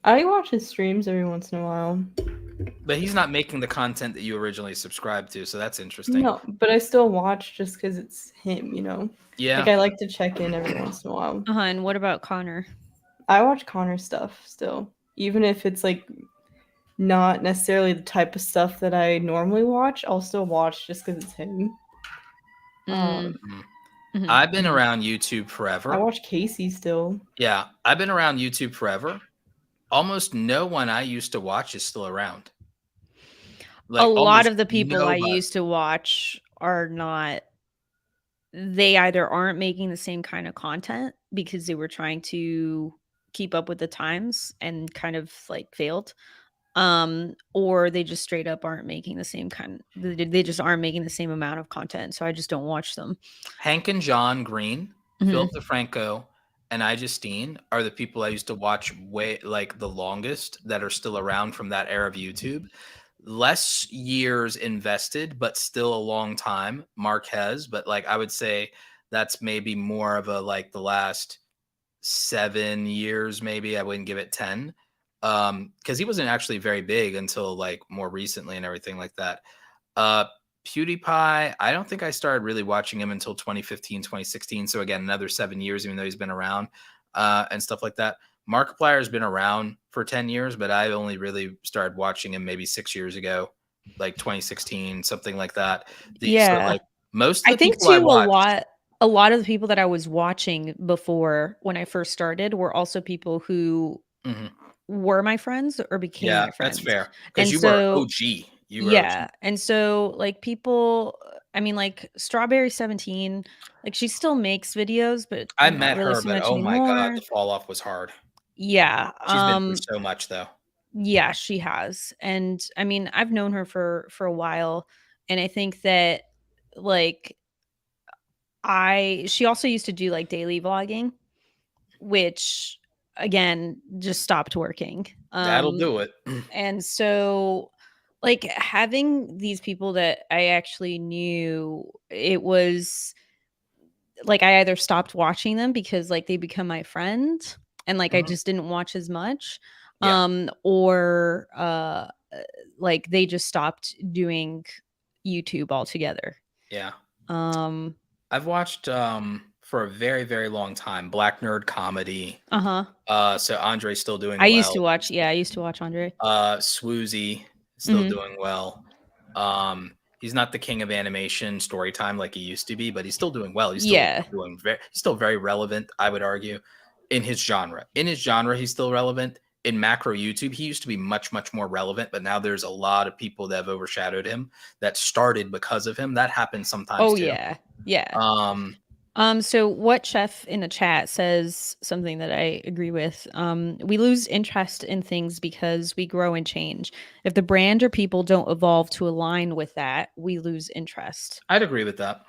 B: I watch his streams every once in a while.
A: But he's not making the content that you originally subscribed to, so that's interesting.
B: No, but I still watch just because it's him, you know?
A: Yeah.
B: Like, I like to check in every once in a while.
C: And what about Connor?
B: I watch Connor stuff still. Even if it's, like, not necessarily the type of stuff that I normally watch, I'll still watch just because it's him.
A: I've been around YouTube forever.
B: I watch Casey still.
A: Yeah, I've been around YouTube forever. Almost no one I used to watch is still around.
C: Like, a lot of the people I used to watch are not. They either aren't making the same kind of content because they were trying to keep up with the times and kind of like failed, or they just straight up aren't making the same kind. They just aren't making the same amount of content, so I just don't watch them.
A: Hank and John Green, Philip DeFranco, and Justine are the people I used to watch way like the longest that are still around from that era of YouTube. Less years invested, but still a long time. Marquez, but like I would say that's maybe more of a like the last 7 years, maybe. I wouldn't give it 10. Because he wasn't actually very big until like more recently and everything like that. Uh, PewDiePie, I don't think I started really watching him until 2015, 2016. So again, another 7 years, even though he's been around and stuff like that. Markiplier has been around for 10 years, but I only really started watching him maybe 6 years ago, like 2016, something like that. So like most of
C: I
A: the
C: think
A: people I
C: too
A: watch,
C: a lot of the people that I was watching before when I first started were also people who
A: Mhm.
C: were my friends or became
A: Yeah,
C: my
A: that's
C: friends.
A: fair. Because
C: And
A: you were
C: so
A: OG. You were OG.
C: yeah, and so like people I mean like Strawberry 17, like she still makes videos, but
A: I
C: not
A: met
C: really
A: her,
C: so
A: but
C: much
A: oh my god,
C: anymore.
A: the fall off was hard.
C: Yeah.
A: She's been through so much though.
C: Yeah, she has. And I mean, I've known her for a while, and I think that like she also used to do like daily vlogging, which again just stopped working.
A: That'll do it.
C: And so like having these people that I actually knew, it was like I either stopped watching them because like they become my friend and like I
A: Mhm.
C: just didn't watch as much,
A: Yeah,
C: or like they just stopped doing YouTube altogether.
A: yeah.
C: Um
A: I've watched for a very, very long time Black Nerd Comedy.
C: uh-huh.
A: So Andre's still doing
C: I used
A: well.
C: to watch I used to watch Andre.
A: Swoozy still
C: Mhm.
A: doing well. He's not the king of animation story time like he used to be, but he's still doing well.
C: Yeah.
A: He's still very relevant, I would argue, in his genre. In his genre, he's still relevant. In macro YouTube, he used to be much, much more relevant, but now there's a lot of people that have overshadowed him that started because of him. That happens sometimes
C: Oh
A: too.
C: yeah. Yeah.
A: Um,
C: So what Chef in the chat says something that I agree with. We lose interest in things because we grow and change. If the brand or people don't evolve to align with that, we lose interest.
A: I'd agree with that.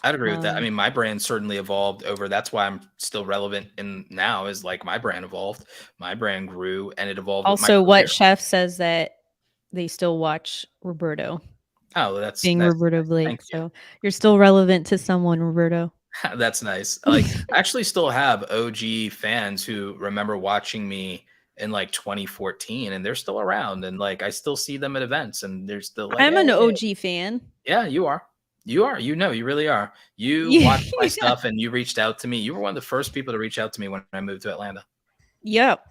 A: I'd agree with that. I
C: Um,
A: mean, my brand certainly evolved over. That's why I'm still relevant in now. Is like my brand evolved, my brand grew, and it evolved with my
C: Also, what
A: career.
C: Chef says that they still watch Roberto,
A: Oh,
C: being
A: that's
C: Roberto
A: nice.
C: Blake.
A: Thank
C: So you're still relevant to someone, Roberto.
A: you. That's nice. Like, I actually still have OG fans who remember watching me in like 2014, and they're still around, and like I still see them at events, and they're still like,
C: I'm an
A: hey,
C: OG fan.
A: yeah, you are. You are. You know, you really are. You
C: Yeah.
A: watched my stuff and you reached out to me. You were one of the first people to reach out to me when I moved to Atlanta.
C: Yep.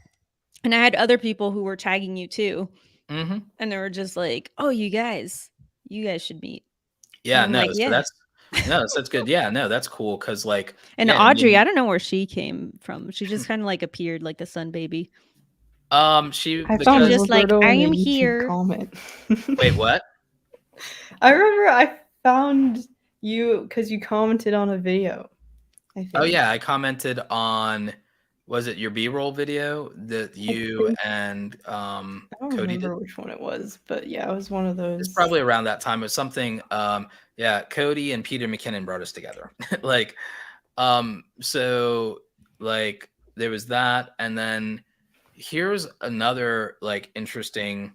C: And I had other people who were tagging you too.
A: Hmm.
C: And they were just like, "Oh, you guys should meet." And
A: Yeah,
C: I'm
A: no,
C: like,
A: so
C: "Yeah."
A: that's good. Yeah, no, that's cool because like
C: And
A: yeah, I
C: Audrey,
A: mean,
C: I don't know where she came from. She just kind of like appeared like the sun baby.
A: she
B: I
C: She's
B: found
A: because
C: just like,
B: Roberto
C: "I
B: in a
C: am
B: YouTube
C: here."
B: comment.
A: wait, what?
B: I remember I found you because you commented on a video. I think.
A: Oh yeah, I commented on was it your B-roll video that
B: I
A: you
B: think
A: and
B: I don't
A: Cody did?
B: remember which one it was, but yeah, it was one of
A: It's
B: those.
A: probably around that time. It was something yeah, Cody and Peter McKinnon brought us together. Like so like there was that, and then here's another like interesting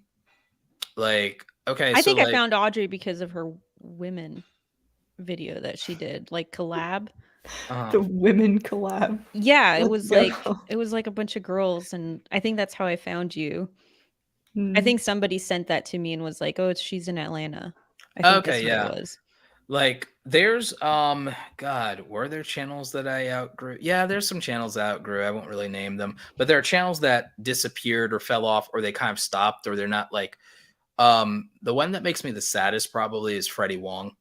A: like okay,
C: I
A: so
C: think I
A: like
C: found Audrey because of her women video that she did, like collab.
A: uh,
B: The women collab.
C: Yeah,
B: Let's go.
C: it was like a bunch of girls, and I think that's how I found you. I
B: Mm.
C: think somebody sent that to me and was like, "Oh, she's in Atlanta." I think
A: okay,
C: that's what it
A: yeah.
C: was.
A: Like there's god, were there channels that I outgrew? Yeah, there's some channels I outgrew. I won't really name them, but there are channels that disappeared or fell off or they kind of stopped or they're not like the one that makes me the saddest probably is Freddie Wong.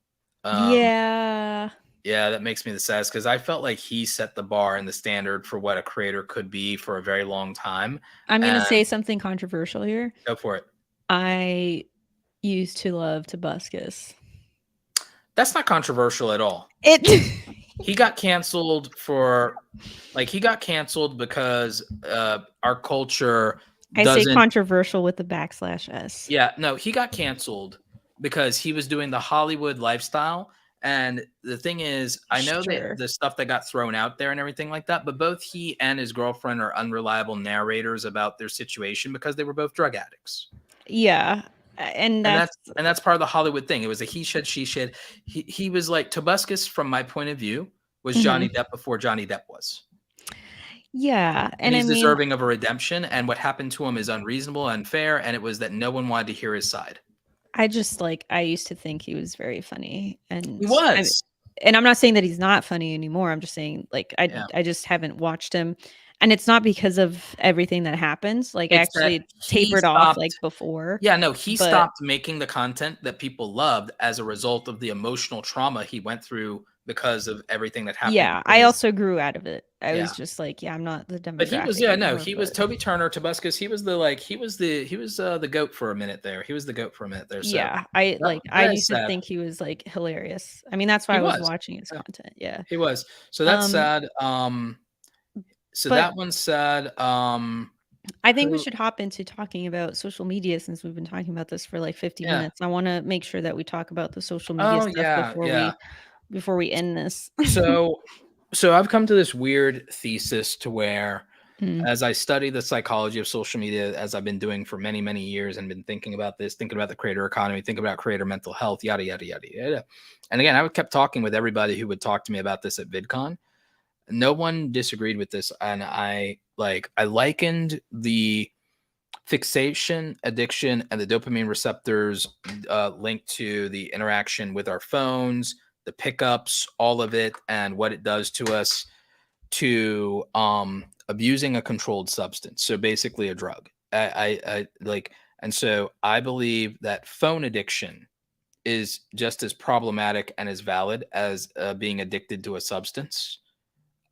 A: Um
C: Yeah.
A: yeah, that makes me the saddest because I felt like he set the bar and the standard for what a creator could be for a very long time.
C: I'm gonna
A: And
C: say something controversial here.
A: go for it.
C: I used to love Tobuscus.
A: That's not controversial at all.
C: It
A: He got canceled because our culture
C: I say
A: doesn't.
C: controversial with the /s.
A: Yeah, no, he got canceled because he was doing the Hollywood lifestyle. And the thing is, I know that
C: Sure.
A: the stuff that got thrown out there and everything like that, but both he and his girlfriend are unreliable narrators about their situation because they were both drug addicts.
C: Yeah. And
A: And
C: that's
A: that's part of the Hollywood thing. It was a he said, she said. He was like Tobuscus, from my point of view, was Johnny Depp before Johnny Depp was.
C: Yeah,
A: And
C: and I
A: he's
C: mean,
A: deserving of a redemption, and what happened to him is unreasonable, unfair, and it was that no one wanted to hear his side.
C: I just like I used to think he was very funny,
A: He
C: and
A: was.
C: I'm not saying that he's not funny anymore. I'm just saying like
A: Yeah.
C: I just haven't watched him, and it's not because of everything that happens. Like I
A: It's that
C: actually
A: he
C: tapered off like
A: stopped.
C: before,
A: Yeah, no, he
C: but
A: stopped making the content that people loved as a result of the emotional trauma he went through because of everything that happened
C: yeah,
A: in
C: I
A: his.
C: also grew out of it. I was
A: Yeah.
C: just like, yeah, I'm not the
A: But he was,
C: demographic
A: yeah, no,
C: anymore.
A: he was
C: But
A: Toby Turner, Tobuscus. He was the goat for a minute there. He was the goat for a minute there. So
C: yeah, I
A: that,
C: like I
A: that is
C: used to
A: sad.
C: think he was like hilarious. I mean, that's why
A: He
C: I was
A: was.
C: watching his
A: Yeah,
C: content. Yeah.
A: he was. So that's
C: Um,
A: sad. So
C: but
A: that one's sad.
C: I think we
A: Who?
C: should hop into talking about social media since we've been talking about this for like 50
A: Yeah.
C: minutes. I want to make sure that we talk about the social media
A: Oh
C: stuff
A: yeah, yeah.
C: before we end this.
A: So, so I've come to this weird thesis to where,
C: Mm.
A: as I study the psychology of social media, as I've been doing for many, many years, and been thinking about this, thinking about the creator economy, thinking about creator mental health, yada yada yada yada. And again, I kept talking with everybody who would talk to me about this at VidCon. No one disagreed with this, and I likened the fixation, addiction, and the dopamine receptors linked to the interaction with our phones, the pickups, all of it, and what it does to us, to abusing a controlled substance. So basically, a drug. I like, and so I believe that phone addiction is just as problematic and as valid as being addicted to a substance.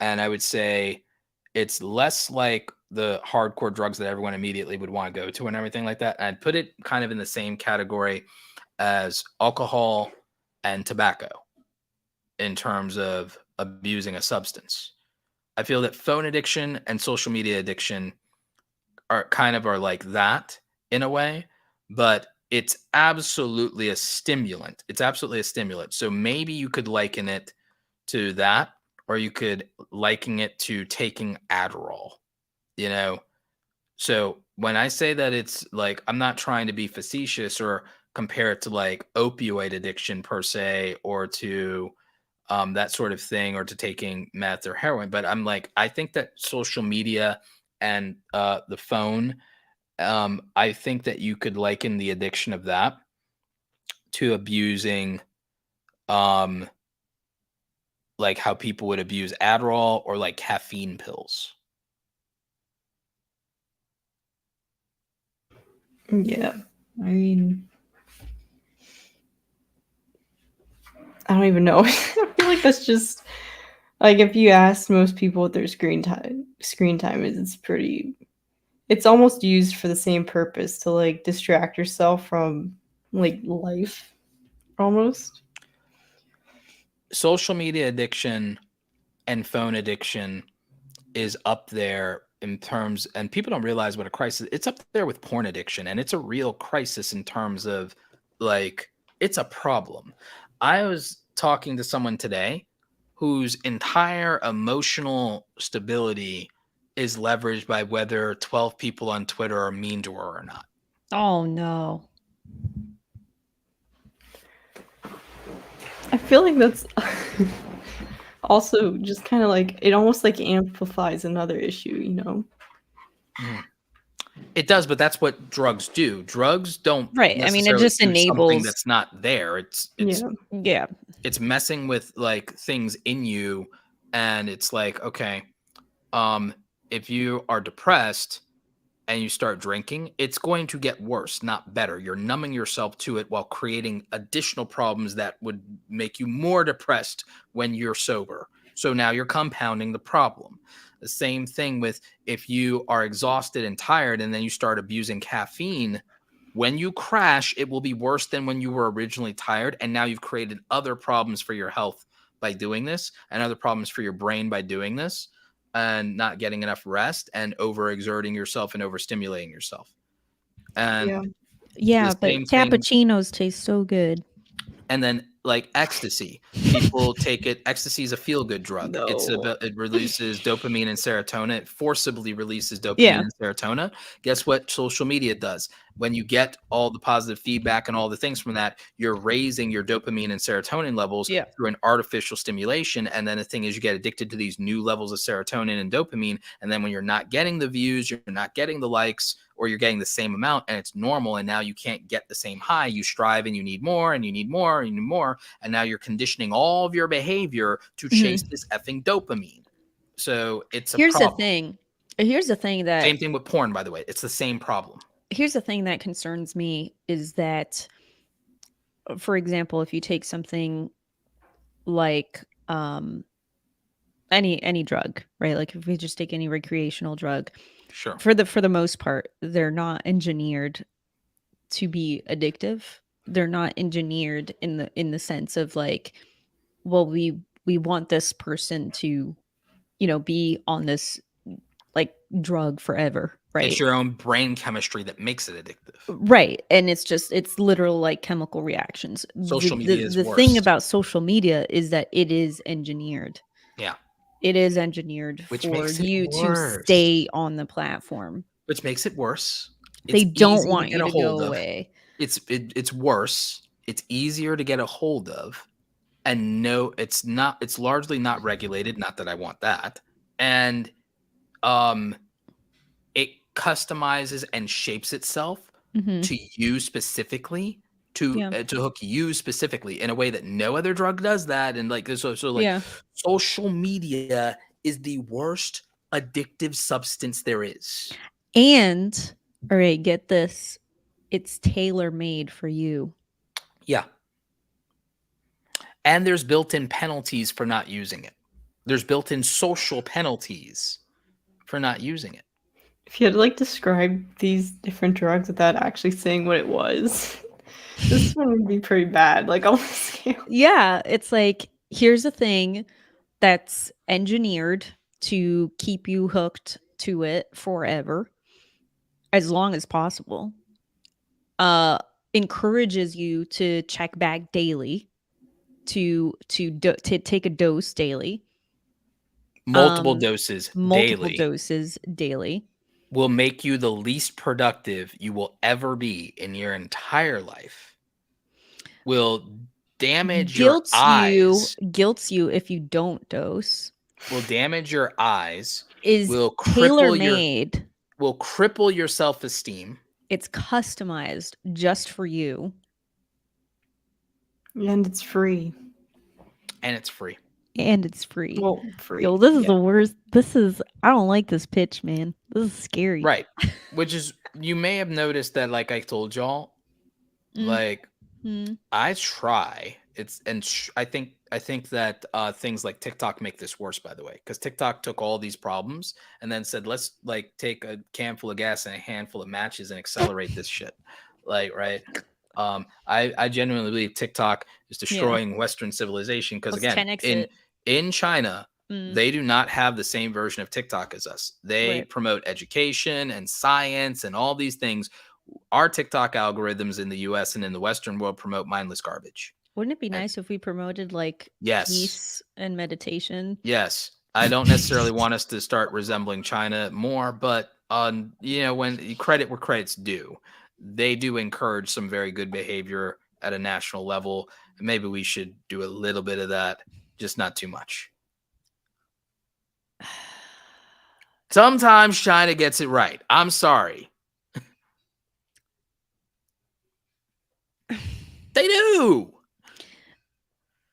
A: And I would say it's less like the hardcore drugs that everyone immediately would want to go to and everything like that. And I'd put it kind of in the same category as alcohol and tobacco in terms of abusing a substance. I feel that phone addiction and social media addiction are like that in a way, but it's absolutely a stimulant. It's absolutely a stimulant. So maybe you could liken it to that, or you could liken it to taking Adderall, you know? So when I say that, it's like, I'm not trying to be facetious or compare it to like opioid addiction per se, or to that sort of thing, or to taking meth or heroin. But I'm like, I think that social media and the phone, I think that you could liken the addiction of that to abusing, um, like how people would abuse Adderall or like caffeine pills.
B: Yeah. I mean, I don't even know. I feel like that's just like if you ask most people what their screen time is, it's almost used for the same purpose to like distract yourself from like life almost.
A: Social media addiction and phone addiction is up there in terms, and people don't realize what a crisis. It's up there with porn addiction, and it's a real crisis in terms of like, it's a problem. I was talking to someone today whose entire emotional stability is leveraged by whether 12 people on Twitter are mean to her or not.
C: Oh no.
B: I feel like that's also just kind of like it almost like amplifies another issue, you know?
A: It does, but that's what drugs do. Drugs don't
C: Right. I mean, it
A: necessarily
C: just
A: do something
C: enables.
A: that's not there. It's
B: Yeah.
C: Yeah.
A: it's messing with like things in you, and it's like, okay, if you are depressed and you start drinking, it's going to get worse, not better. You're numbing yourself to it while creating additional problems that would make you more depressed when you're sober. So now you're compounding the problem. The same thing with if you are exhausted and tired and then you start abusing caffeine. When you crash, it will be worse than when you were originally tired. And now you've created other problems for your health by doing this, and other problems for your brain by doing this, and not getting enough rest and overexerting yourself and overstimulating yourself. And
B: Yeah.
C: Yeah,
A: the
C: but
A: same thing.
C: cappuccinos taste so good.
A: And then like ecstasy, people take it. Ecstasy is a feel-good drug.
B: No.
A: It releases dopamine and serotonin. It forcibly releases dopamine
C: Yeah.
A: and serotonin. Guess what social media does? when you get all the positive feedback and all the things from that, you're raising your dopamine and serotonin levels through an artificial stimulation. And then the thing is, you get addicted to these new levels of serotonin and dopamine. And then when you're not getting the views, you're not getting the likes, or you're getting the same amount and it's normal, and now you can't get the same high, you strive and you need more and you need more and you need more. And now you're conditioning all of your behavior to chase this effing dopamine. So it's a problem.
C: Here's the thing that
A: same thing with porn, by the way. It's the same problem.
C: Here's the thing that concerns me is that, for example, if you take something like any drug, right? Like if we just take any recreational drug,
A: sure,
C: for the most part, they're not engineered to be addictive. They're not engineered in the sense of like, well, we want this person to, be on this like drug forever, right?
A: It's your own brain chemistry that makes it addictive,
C: right? And it's literal like chemical reactions.
A: Social media is
C: the
A: worse.
C: thing about social media is that it is engineered.
A: Yeah,
C: it is engineered
A: which
C: for
A: makes
C: you to stay on the platform,
A: which makes it worse.
C: They don't want you to go away.
A: It's worse. It's easier to get a hold of, and no, it's not. It's largely not regulated. Not that I want that. And it customizes and shapes itself to you specifically, to hook you specifically in a way that no other drug does that. And like so social media is the worst addictive substance there is.
C: And all right, get this, it's tailor-made for you.
A: Yeah. And there's built-in penalties for not using it. There's built-in social penalties for not using it.
B: If you had to like describe these different drugs without actually saying what it was, this one would be pretty bad. Like on the scale.
C: Yeah, it's like, here's a thing that's engineered to keep you hooked to it forever, as long as possible. Encourages you to check back daily, to take a dose daily.
A: Multiple doses
C: daily
A: will make you the least productive you will ever be in your entire life. Will damage your eyes.
C: Guilts you if you don't dose.
A: Will damage your eyes.
C: Will tailor-made.
A: Will cripple your self-esteem.
C: It's customized just for you.
B: And it's free.
C: Well,
B: free.
C: Yo, this is the worst. I don't like this pitch, man. This is scary.
A: Right. Which is, you may have noticed that, like I told y'all, I try. I think that things like TikTok make this worse, by the way, because TikTok took all these problems and then said, let's like take a can full of gas and a handful of matches and accelerate this shit. Like, right. I genuinely believe TikTok is destroying Western civilization because, again, in China, they do not have the same version of TikTok as us. They promote education and science and all these things. Our TikTok algorithms in the US and in the Western world promote mindless garbage.
C: Wouldn't it be nice if we promoted like peace and meditation?
A: Yes. I don't necessarily want us to start resembling China more, but when credit where credit's due, they do encourage some very good behavior at a national level. Maybe we should do a little bit of that, just not too much. Sometimes China gets it right. I'm sorry. They do.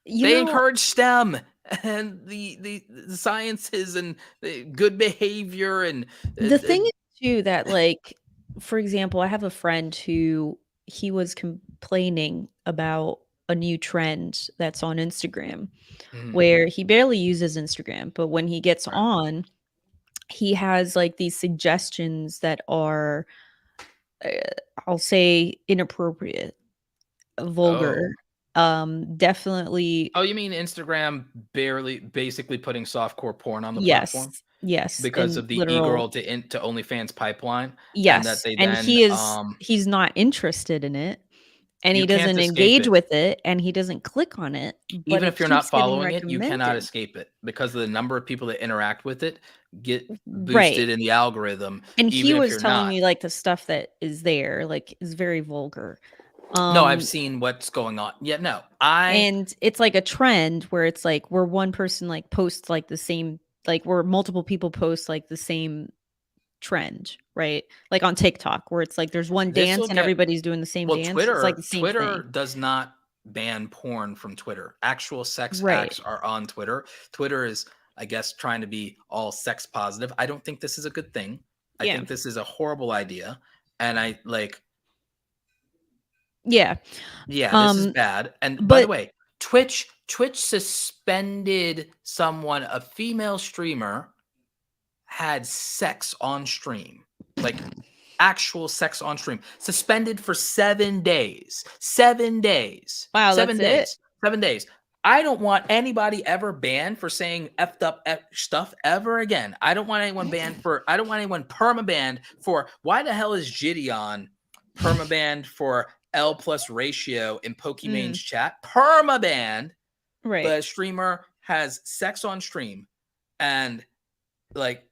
A: They encourage STEM and the sciences and the good behavior. And
C: the thing is too that, like, for example, I have a friend who he was complaining about a new trend that's on Instagram, where he barely uses Instagram, but when he gets on, he has like these suggestions that are, I'll say, inappropriate, vulgar. Definitely.
A: Oh, you mean Instagram basically putting softcore porn on the platform?
C: Yes,
A: because of the e-girl to OnlyFans pipeline.
C: Yes, and he's not interested in it, and he
A: You can't
C: doesn't
A: escape
C: engage
A: it.
C: with it, and he doesn't click on it, but
A: Even
C: it
A: if you're not
C: keeps getting
A: following it, you cannot
C: recommended.
A: escape it because of the number of people that interact with it get
C: Right.
A: boosted in the algorithm,
C: And he
A: even if
C: was
A: you're
C: telling
A: not.
C: me like the stuff that is there like is very vulgar.
A: No, I've seen what's going on. Yeah, no,
C: And it's like a trend where it's like where one person like posts like the same, like where multiple people post like the same trend, right? Like on TikTok where it's like there's one
A: This will
C: dance and
A: get
C: everybody's doing the same
A: well.
C: dance. It's like the same
A: Twitter
C: thing.
A: does not ban porn from Twitter. Actual sex
C: Right.
A: acts are on Twitter. Twitter is, I guess, trying to be all sex positive. I don't think this is a good thing. I
C: Yeah.
A: think this is a horrible idea, and I like.
C: Yeah.
A: Yeah, this is bad. And by the
C: But
A: way, Twitch suspended someone, a female streamer had sex on stream. Like actual sex on stream. Suspended for 7 days. 7 days.
C: wow,
A: 7
C: that's it.
A: days. 7 days. I don't want anybody ever banned for saying effed up stuff ever again. I don't want anyone perma banned for why the hell is Gideon perma banned for L plus ratio in Pokemon's chat? Perma banned.
C: Right.
A: But a streamer has sex on stream and like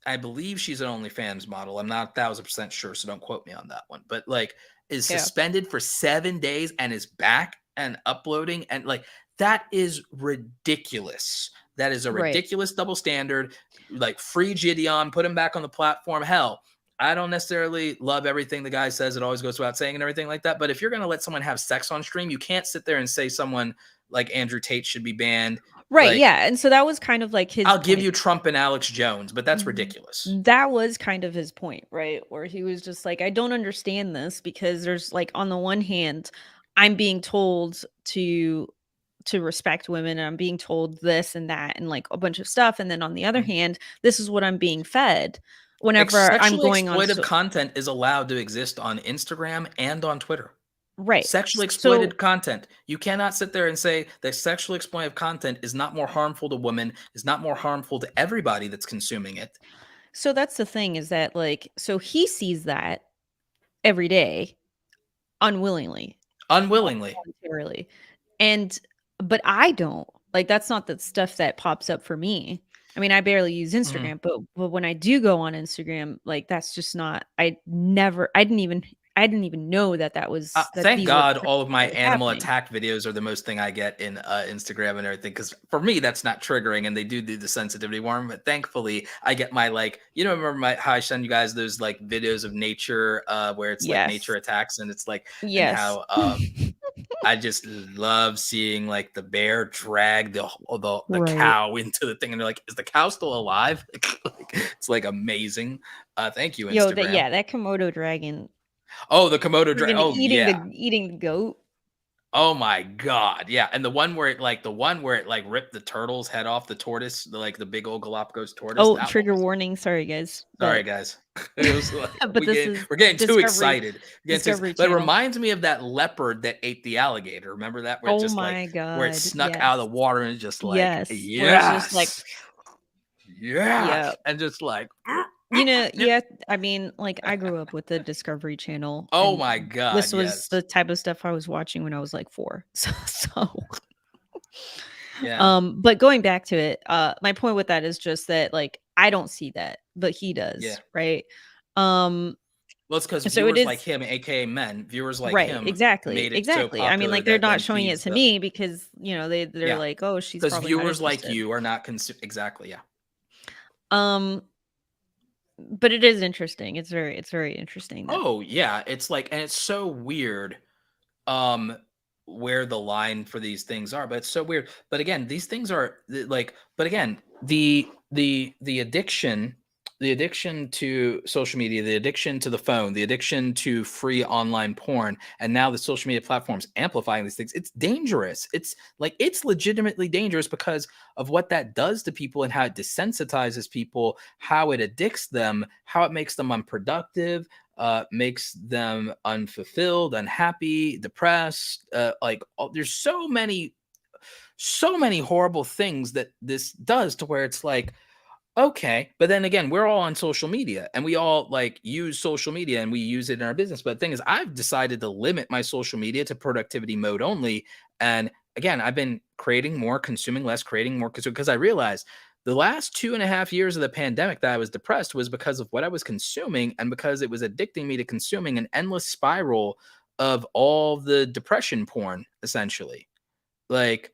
A: I believe she's an OnlyFans model. I'm not 1,000% sure, so don't quote me on that one. But like is suspended for 7 days and is back and uploading and like that is ridiculous. That is a ridiculous double standard. Like free Gideon, put him back on the platform. Hell, I don't necessarily love everything the guy says. It always goes without saying and everything like that. But if you're going to let someone have sex on stream, you can't sit there and say someone like Andrew Tate should be banned.
C: Right.
A: Like,
C: yeah. And so that was kind of like his
A: I'll give you Trump and Alex Jones, but that's ridiculous.
C: That was kind of his point, right? Where he was just like, I don't understand this because there's like, on the one hand, I'm being told to respect women and I'm being told this and that and like a bunch of stuff. And then on the other hand, this is what I'm being fed whenever I'm going on.
A: Sexually exploitive content is allowed to exist on Instagram and on Twitter.
C: Right.
A: Sexually exploited content. You cannot sit there and say that sexually exploitive content is not more harmful to women, is not more harmful to everybody that's consuming it.
C: So that's the thing is that like, so he sees that every day unwillingly. Voluntarily. And but I don't. Like that's not the stuff that pops up for me. I mean, I barely use Instagram, but when I do go on Instagram, like that's just not. I didn't even know that was.
A: Thank God, all of my animal attack videos are the most thing I get in Instagram and everything. Because for me, that's not triggering, and they do the sensitivity warm. But thankfully, I get my like, remember how I send you guys those like videos of nature, where it's like nature attacks, and it's like, and how I just love seeing like the bear drag the cow into the thing, and they're like, "Is the cow still alive?" It's like amazing. Thank you, Instagram.
C: That Komodo dragon.
A: Oh, the Komodo dragon. Oh,
C: eating the goat.
A: Oh my God. Yeah. And the one where it ripped the turtle's head off the tortoise, the big old Galapagos tortoise.
C: Oh, trigger warning. Sorry, guys.
A: Sorry, guys. It was like,
C: but we're
A: getting too excited. But it
C: Channel.
A: reminds me of that leopard that ate the alligator. Remember that? Where
C: God.
A: Where it snuck out of the water and just like,
C: yes.
A: Just like, yeah. And just like,
C: I mean, like I grew up with the Discovery Channel.
A: Oh my God.
C: This was the type of stuff I was watching when I was like 4. So
A: yeah.
C: But going back to it, my point with that is just that like I don't see that, but he does.
A: Yeah.
C: Right.
A: Well, it's because viewers like him, aka men, viewers like him,
C: exactly.
A: made it so popular.
C: I mean, like they're not showing it to me because they're like, oh, she's
A: because viewers like you are not exactly. Yeah.
C: But it is interesting. It's very interesting.
A: Oh yeah, it's like, and it's so weird, where the line for these things are. But it's so weird. But again, these things are like. But again, the addiction to social media, the addiction to the phone, the addiction to free online porn, and now the social media platforms amplifying these things. It's dangerous. It's legitimately dangerous because of what that does to people and how it desensitizes people, how it addicts them, how it makes them unproductive, makes them unfulfilled, unhappy, depressed. There's so many horrible things that this does to where it's like, Okay, but then again, we're all on social media and we all like use social media and we use it in our business. But the thing is, I've decided to limit my social media to productivity mode only. And again, I've been creating more, consuming less, creating more, because I realized the last 2.5 years of the pandemic that I was depressed was because of what I was consuming and because it was addicting me to consuming an endless spiral of all the depression porn, essentially. Like,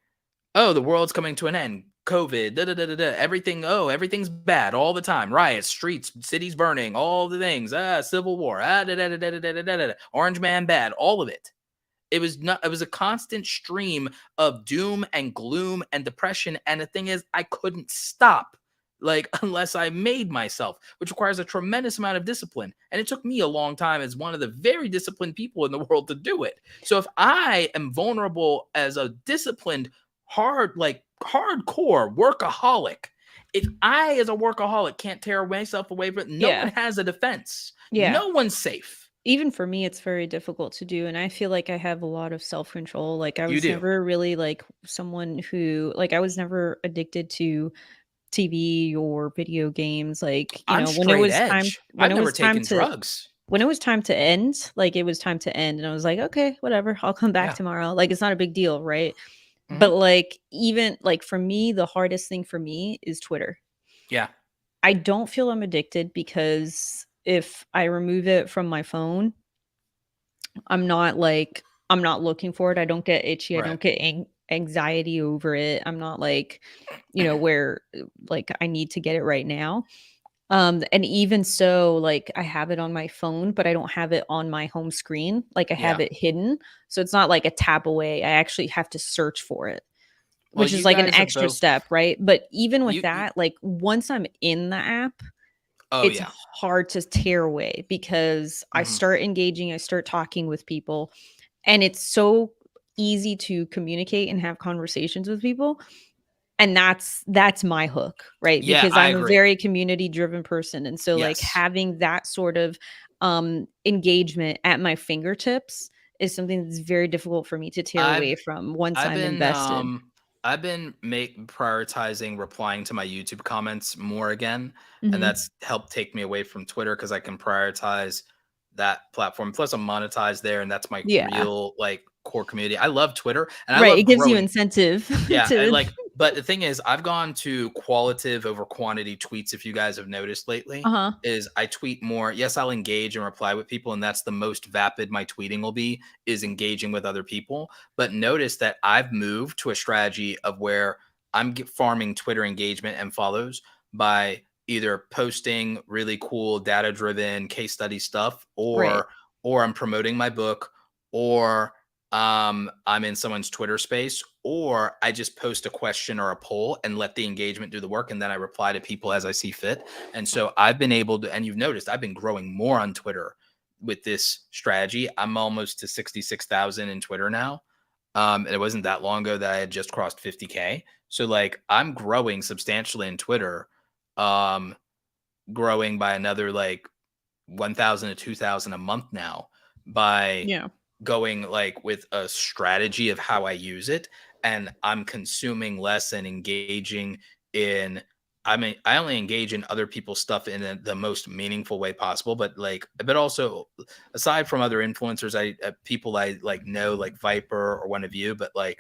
A: oh, the world's coming to an end. COVID, da, da, da, da, da, everything. Oh, everything's bad all the time. Riots, streets, cities burning, all the things. Civil war. Da, da, da, da, da, da, da, da, da. Orange man bad. All of it. It was not. It was a constant stream of doom and gloom and depression. And the thing is, I couldn't stop. Like unless I made myself, which requires a tremendous amount of discipline. And it took me a long time as one of the very disciplined people in the world to do it. So if I am vulnerable as a disciplined hardcore workaholic. If I, as a workaholic, can't tear myself away from it, no one has a defense. No one's safe.
C: Even for me, it's very difficult to do. And I feel like I have a lot of self-control. Like I was never really like someone who, like I was never addicted to TV or video games. Like,
A: I'm
C: when it
A: straight
C: was
A: edge.
C: time,
A: I've never taken drugs.
C: when it was time to end, like it was time to end. And I was like, okay, whatever, I'll come back tomorrow. Like it's not a big deal, right? But like even like for me, the hardest thing for me is Twitter.
A: Yeah.
C: I don't feel I'm addicted because if I remove it from my phone, I'm not looking for it. I don't get itchy. I don't get anxiety over it. I'm not like, where like I need to get it right now. And even so, like I have it on my phone, but I don't have it on my home screen. Like I have it hidden. So it's not like a tap away. I actually have to search for it, which is like an extra step, right? But even with that, like once I'm in the app, it's hard to tear away because I start engaging, I start talking with people, and it's so easy to communicate and have conversations with people. And that's my hook, right?
A: Yeah,
C: because I'm a very community driven person. And so like
A: Yes.
C: having that sort of engagement at my fingertips is something that's very difficult for me to tear away from once I'm invested.
A: I've been prioritizing replying to my YouTube comments more again, and that's helped take me away from Twitter because I can prioritize that platform. Plus, I'm monetized there, and that's my real like core community. I love Twitter, and I love
C: it gives you
A: growing.
C: incentive.
A: Yeah, but the thing is, I've gone to qualitative over quantity tweets. If you guys have noticed lately, is I tweet more. Yes, I'll engage and reply with people, and that's the most vapid my tweeting will be, is engaging with other people. But notice that I've moved to a strategy of where I'm farming Twitter engagement and follows by either posting really cool data-driven case study stuff, or I'm promoting my book, or I'm in someone's Twitter space, or I just post a question or a poll and let the engagement do the work, and then I reply to people as I see fit. And so I've been able to, and you've noticed I've been growing more on Twitter with this strategy. I'm almost to 66,000 in Twitter now. And it wasn't that long ago that I had just crossed 50K. So like I'm growing substantially in Twitter, growing by another like 1,000 to 2,000 a month now by going like with a strategy of how I use it, and I'm consuming less and engaging in. I mean, I only engage in other people's stuff in the most meaningful way possible, but also aside from other influencers, people I like know, like Viper or one of you, but like,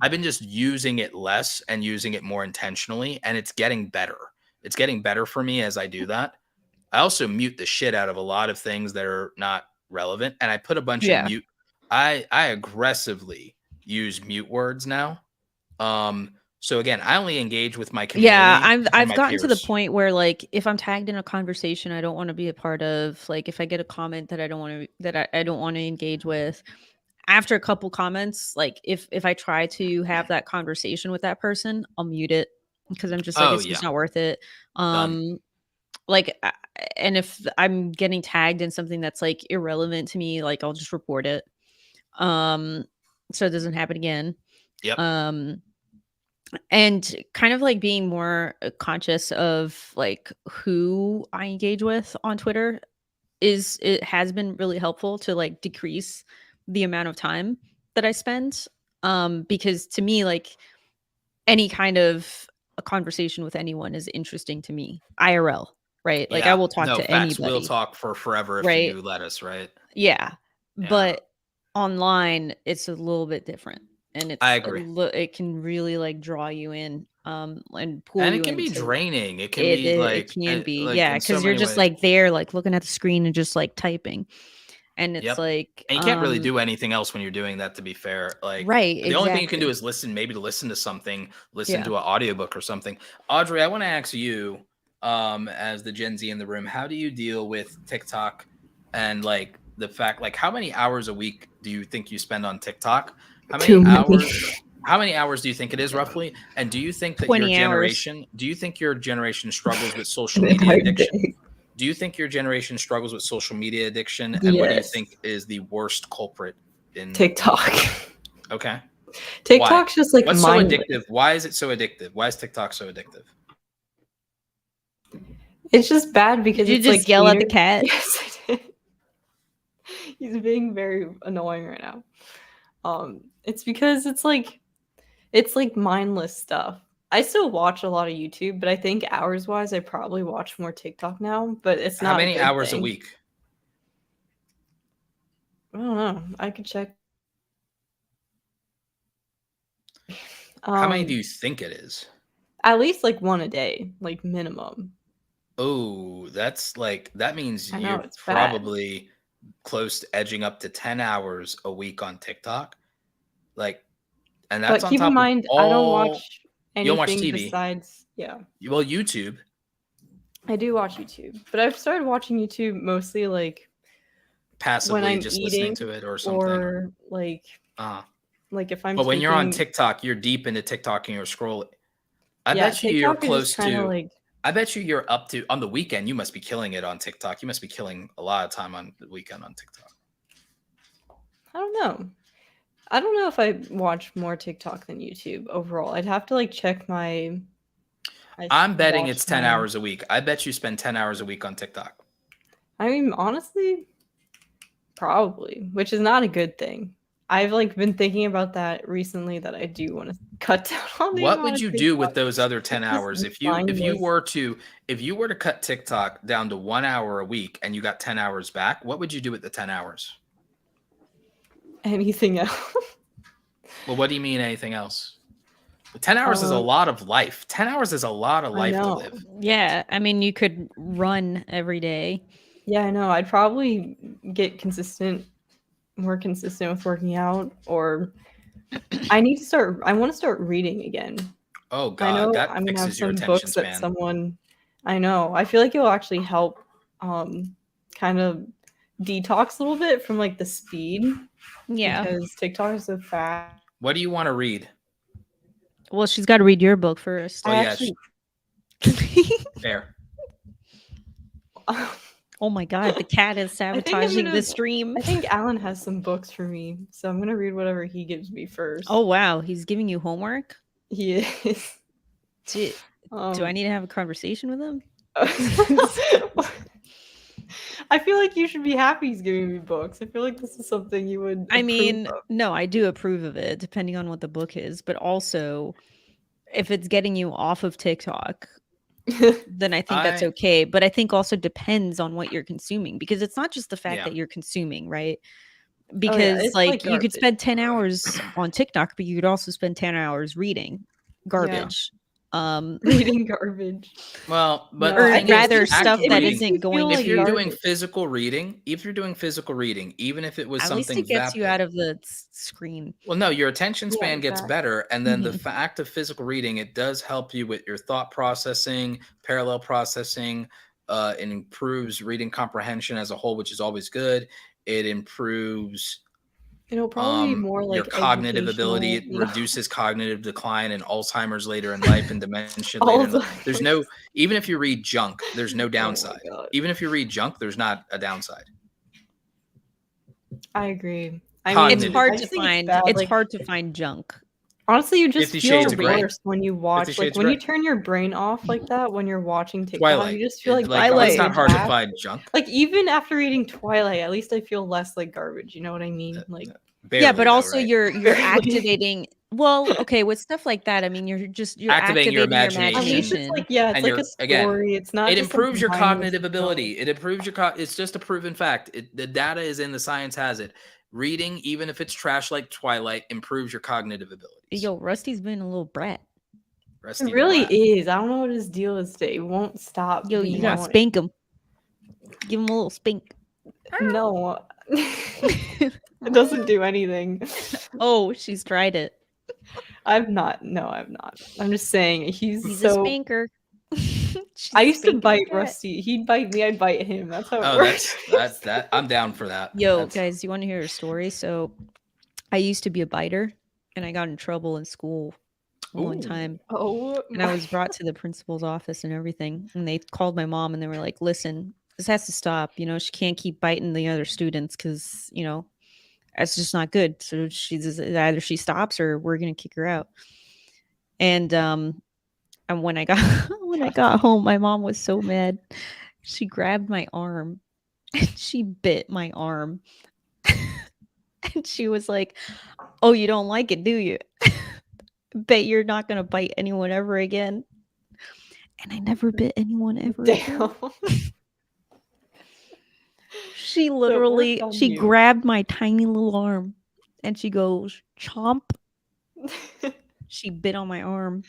A: I've been just using it less and using it more intentionally, and it's getting better. It's getting better for me as I do that. I also mute the shit out of a lot of things that are not relevant, and I put a bunch of mute. I aggressively use mute words now. So again, I only engage with my community.
C: Yeah, I've gotten to the point where like if I'm tagged in a conversation I don't want to be a part of, like if I get a comment that I don't want to I don't want to engage with, after a couple comments, like if I try to have that conversation with that person, I'll mute it because I'm just like it's just not worth it. Like and if I'm getting tagged in something that's like irrelevant to me, like I'll just report it. So it doesn't happen again. And kind of like being more conscious of like who I engage with on Twitter it has been really helpful to like decrease the amount of time that I spend. Because to me, like any kind of a conversation with anyone is interesting to me. IRL, right? Like I
A: Yeah.
C: will talk
A: No,
C: to
A: facts. We'll
C: anybody,
A: talk for forever if
C: right?
A: you let us, right?
C: Yeah.
A: Yeah.
C: But online it's a little bit different, and
A: I
C: it's
A: agree.
C: it can really like draw you in and pull
A: And it
C: you
A: can be
C: into
A: draining. It can be
C: it can be,
A: like
C: yeah,
A: in so
C: because you're
A: many
C: just
A: ways.
C: like there like looking at the screen and just like typing, and it's
A: Yep.
C: like
A: And you can't really do anything else when you're doing that, to be fair. Like
C: right,
A: the only thing you can do
C: exactly.
A: is listen, maybe to listen to something, listen
C: Yeah.
A: to an audiobook or something. Audrey, I want to ask you, as the Gen Z in the room, how do you deal with TikTok and like the fact, like how many hours a week do you think you spend on TikTok? How
B: Too
A: many
B: many.
A: hours do you think it is roughly? And do you think that
C: 20 hours.
A: do you think your generation struggles with social
B: An
A: media
B: entire
A: addiction?
B: day.
A: Do you think your generation struggles with social media addiction? And what do you
B: Yes.
A: think is the worst culprit in
B: TikTok.
A: Okay.
B: TikTok's just like
A: What's so
B: mindless.
A: addictive? Why is it so addictive? Why is TikTok so addictive?
B: It's just bad because
C: Did you
B: it's
C: just
B: like
C: yell at the
B: catered-
C: cat?
B: Yes, I did. He's being very annoying right now. It's because it's like mindless stuff. I still watch a lot of YouTube, but I think hours wise, I probably watch more TikTok now. But it's not
A: How many
B: a good
A: hours
B: thing.
A: a week?
B: I don't know. I could check.
A: How many do you think it is?
B: At least like one a day, like minimum.
A: Oh, that's like that means
B: I know,
A: you're
B: it's bad.
A: probably close to edging up to 10 hours a week on TikTok. Like, and that's
B: But
A: on
B: keep
A: top
B: in
A: of
B: mind, I don't watch
A: you don't watch
B: anything
A: TV.
B: besides
A: Well, YouTube.
B: I do watch YouTube, but I've started watching YouTube mostly like
A: Passively
B: when I'm
A: just
B: eating
A: listening to it or something.
B: or like if I'm
A: But when you're on
B: taking
A: TikTok, you're deep into TikTok and you're scrolling. I
B: yeah,
A: bet you you're
B: TikTok is
A: close
B: just kind of
A: to
B: like
A: I bet you you're up to on the weekend. You must be killing it on TikTok. You must be killing a lot of time on the weekend on TikTok.
B: I don't know. I don't know if I watch more TikTok than YouTube overall. I'd have to like check my.
A: I'm betting it's 10 hours a week. I bet you spend 10 hours a week on TikTok.
B: I mean, honestly, probably, which is not a good thing. I've like been thinking about that recently that I do want to cut down on the
A: What
B: amount
A: would
B: of
A: you do
B: TikTok.
A: with those other 10
B: It's just
A: hours if you were to cut TikTok down to 1 hour a week and you got 10 hours back? What would you do with the 10 hours?
B: Anything else?
A: Well, what do you mean anything else? 10 hours is a lot of life. 10 hours is a lot of life to live.
C: Yeah, I mean, you could run every day.
B: Yeah, I know. I'd probably get more consistent with working out, or I want to start reading again.
A: Oh
B: I know
A: God, that
B: I'm gonna have
A: fixes your
B: some
A: attention
B: books
A: span.
B: I know. I feel like it'll actually help kind of detox a little bit from like the speed.
C: Yeah.
B: Because TikTok is so fast.
A: What do you want to read?
C: Well, she's got to read your book first.
A: Oh, yeah. Fair.
C: Oh my God, the cat is sabotaging the stream.
B: I think Alan has some books for me, so I'm going to read whatever he gives me first.
C: Oh, wow. He's giving you homework?
B: He is.
C: Do I need to have a conversation with him?
B: I feel like you should be happy he's giving me books. I feel like this is something you would
C: no, I do approve of it, depending on what the book is. But also, if it's getting you off of TikTok, then I think that's okay. But I think also depends on what you're consuming, because it's not just the fact that you're consuming, right? Because like you could spend 10 hours on TikTok, but you could also spend 10 hours reading garbage.
B: Reading garbage.
A: Well, but
C: or rather stuff that isn't going
A: if you're doing physical reading, even if it was
C: at
A: something
C: least it gets you out of the screen.
A: Well, no, your attention span gets better, and then the fact of physical reading, it does help you with your thought processing, parallel processing. It improves reading comprehension as a whole, which is always good. It improves
B: it'll probably be more like
A: your cognitive ability. It reduces cognitive decline and Alzheimer's later in life and dementia later in life. There's no, even if you read junk, there's no downside. Even if you read junk, there's not a downside.
B: I agree.
C: I mean, it's hard to find. It's hard to find junk.
B: Honestly, you just feel worse when you watch. Like when you turn your brain off like that when you're watching TikTok,
A: Twilight.
B: You just feel like
A: Twilight. It's not hard to find junk.
B: Like even after reading Twilight, at least I feel less like garbage. You know what I mean? Like
C: barely, but also you're activating Well, okay, with stuff like that, I mean, you're
A: Activating your
C: activating your
A: imagination.
B: At least it's
C: imagination.
B: yeah, it's
A: And
B: like
A: you're
B: a
A: again,
B: story. It's not
A: it
B: just
A: improves your
B: mindless
A: cognitive
B: film.
A: ability. It improves your it's just a proven fact. The data is in, the science has it. Reading, even if it's trash like Twilight, improves your cognitive abilities.
C: Yo, Rusty's been a little brat.
A: Rusty
B: It
A: the
B: really
A: Brat.
B: is. I don't know what his deal is today. It won't stop.
C: Yo, you
B: being
C: gotta
B: annoying.
C: spank him. Give him a little spank.
B: No. It doesn't do anything.
C: Oh, she's tried it.
B: I've not. No, I've not. I'm just saying he's
C: a
B: so.
C: spanker.
B: I used to
C: spanking
B: bite
C: the cat.
B: Rusty. He'd bite me. I'd bite him. That's how it
A: Oh,
B: works.
A: that's that. I'm down for that.
C: Yo,
A: That's-
C: guys, you want to hear a story? So, I used to be a biter, and I got in trouble in school one
A: Ooh.
C: time,
B: Oh,
C: and I was brought to the principal's office and everything. And they called my mom, and they were like, "Listen, this has to stop. You know, she can't keep biting the other students because that's just not good. So either she stops or we're gonna kick her out." And when I got when I got home, my mom was so mad. She grabbed my arm and she bit my arm. And she was like, "Oh, you don't like it, do you? Bet you're not gonna bite anyone ever again." And I never bit anyone ever again.
B: damn.
C: She
B: So it worked
C: literally
B: on
C: she
B: you.
C: grabbed my tiny little arm and she goes, "Chomp." She bit on my arm.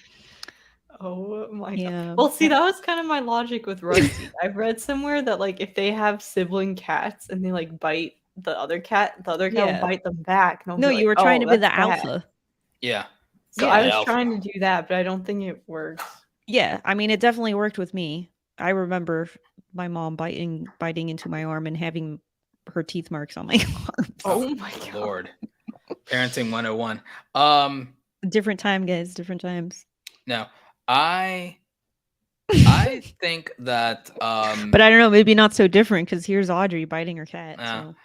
B: Oh my
C: Yeah.
B: god. Well, see, that was kind of my logic with Rusty. I've read somewhere that like if they have sibling cats and they like bite the other cat
C: Yeah.
B: will bite them back. And I'll
C: No,
B: be
C: you
B: like,
C: were trying
B: "Oh,
C: to be the
B: that's bad."
C: alpha.
A: Yeah.
B: So
C: Yeah.
B: I was
A: Alpha.
B: trying to do that, but I don't think it works.
C: Yeah, I mean, it definitely worked with me. I remember my mom biting into my arm and having her teeth marks on my arms.
B: Oh my god.
A: Lord. Parenting 101.
C: Different time, guys. Different times.
A: No, I think that
C: But I don't know. Maybe not so different because here's Audrey biting her cat. So.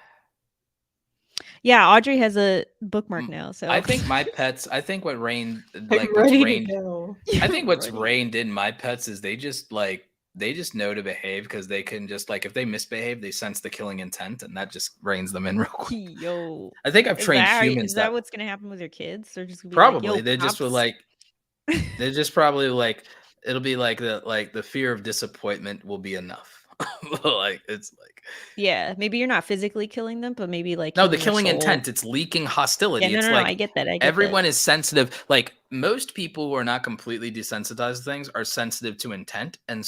C: Yeah, Audrey has a bookmark now. So
A: I think my pets. I think what reigned,
B: I'm
A: like what's
B: ready to
A: reigned.
B: go.
A: I think what's
C: Ready.
A: reigned in my pets is they just know to behave because they can just like if they misbehave, they sense the killing intent, and that just reins them in real quick.
C: Yo,
A: I think I've trained humans.
C: Is that what's gonna happen with your kids? They're just gonna be
A: probably
C: like, "Yo,
A: they just were
C: pops."
A: like they're just probably like it'll be like the fear of disappointment will be enough. Like it's like
C: Yeah, maybe you're not physically killing them, but maybe like
A: no, the
C: killing
A: killing
C: their soul.
A: intent. It's leaking hostility.
C: Yeah,
A: It's
C: no,
A: like
C: I get that. I get
A: everyone
C: that.
A: is sensitive. Like most people who are not completely desensitized to things are sensitive to intent and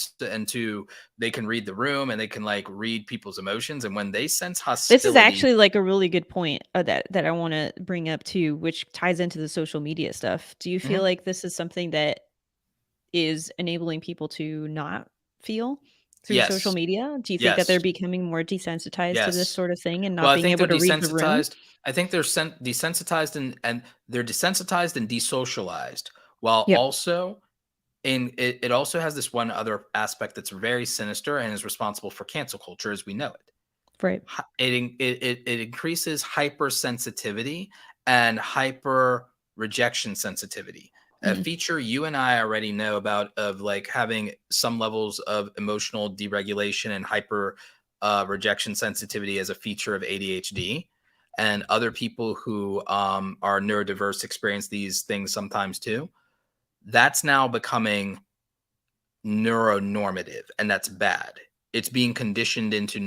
A: to they can read the room and they can like read people's emotions. And when they sense hostility,
C: This is actually like a really good point that I want to bring up too, which ties into the social media stuff. Do you feel like this is something that is enabling people to not feel through social media? Do you think that they're becoming more desensitized to this sort of thing and not being able to read the room?
A: I think they're desensitized and they're desensitized and desocialized, while
C: Yep.
A: also it also has this one other aspect that's very sinister and is responsible for cancel culture as we know it.
C: Right.
A: It increases hypersensitivity and hyper rejection sensitivity. A feature you and I already know about of like having some levels of emotional deregulation and hyper rejection sensitivity as a feature of ADHD, and other people who are neurodiverse experience these things sometimes too. That's now becoming neuronormative, and that's bad. It's being conditioned into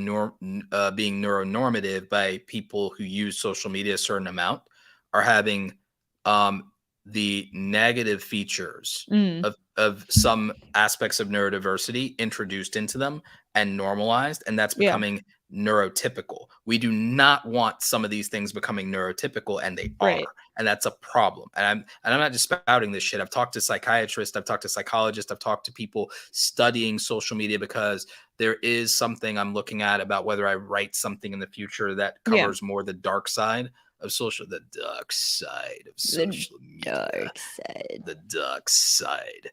A: being neuronormative by people who use social media a certain amount, are having the negative features of some aspects of neurodiversity introduced into them and normalized, and that's becoming neurotypical. We do not want some of these things becoming neurotypical, and they are, and that's a problem. And I'm not just spouting this shit. I've talked to psychiatrists, I've talked to psychologists, I've talked to people studying social media because there is something I'm looking at about whether I write something in the future that covers more the dark side of the dark side of social media. The dark side.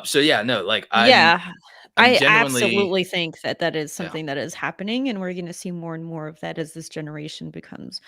A: So yeah, no, like
C: I
A: genuinely
C: absolutely think that is something that is happening, and we're going to see more and more of that as this generation becomes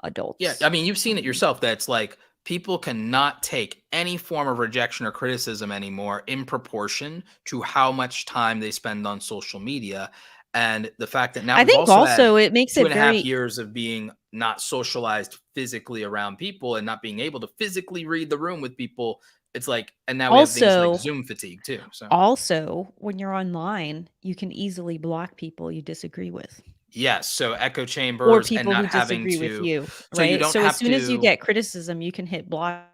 C: adults.
A: Yeah, I mean, you've seen it yourself. That's like people cannot take any form of rejection or criticism anymore in proportion to how much time they spend on social media. And the fact that now
C: I think also it makes it
A: 2.5 years of being not socialized physically around people and not being able to physically read the room with people. It's like, and now we have things like
C: Also,
A: Zoom fatigue too. So
C: also, when you're online, you can easily block people you disagree with
A: yes, so echo
C: or
A: chambers and
C: people
A: not
C: who
A: having
C: disagree with
A: to,
C: you,
A: so you
C: right?
A: don't
C: So as
A: have
C: soon as you
A: to,
C: get criticism, you can hit block.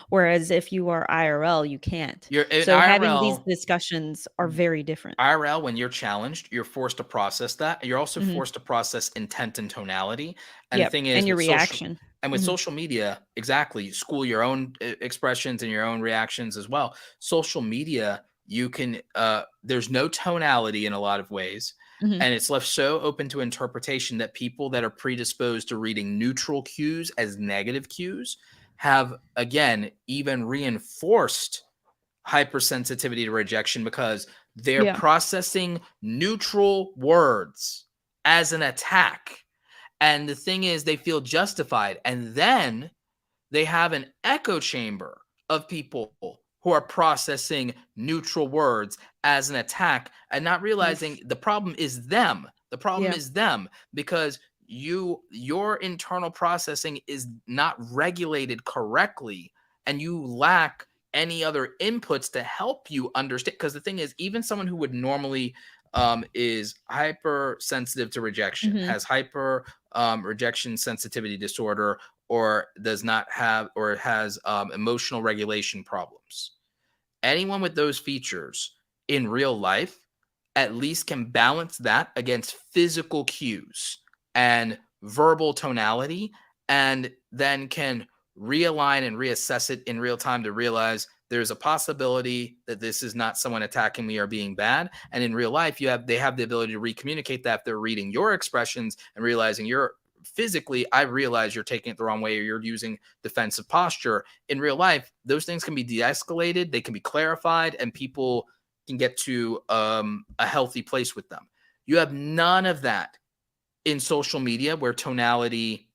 C: Whereas if you are IRL, you can't.
A: you're in
C: So having these
A: IRL.
C: discussions are very different.
A: IRL, when you're challenged, you're forced to process that. You're also
C: Mhm.
A: forced to process intent and tonality. And the
C: Yep,
A: thing
C: and
A: is,
C: your
A: with social
C: reaction.
A: and with
C: Mhm.
A: social media, exactly, you school your own expressions and your own reactions as well. Social media, you can there's no tonality in a lot of ways,
C: Mhm.
A: and it's left so open to interpretation that people that are predisposed to reading neutral cues as negative cues have again even reinforced hypersensitivity to rejection because they're
C: Yeah.
A: processing neutral words as an attack. And the thing is, they feel justified. And then they have an echo chamber of people who are processing neutral words as an attack and not realizing
C: Oof.
A: the problem is them. The problem
C: Yeah.
A: is them because your internal processing is not regulated correctly and you lack any other inputs to help you understand. Because the thing is, even someone who would normally is hypersensitive to rejection,
C: Mhm.
A: has hyper rejection sensitivity disorder, or does not have or has emotional regulation problems. Anyone with those features in real life at least can balance that against physical cues and verbal tonality, and then can realign and reassess it in real time to realize there's a possibility that this is not someone attacking me or being bad. And in real life, they have the ability to recommunicate that if they're reading your expressions and realizing you're physically, I realize you're taking it the wrong way or you're using defensive posture. In real life, those things can be de-escalated, they can be clarified, and people can get to a healthy place with them. You have none of that in social media where tonality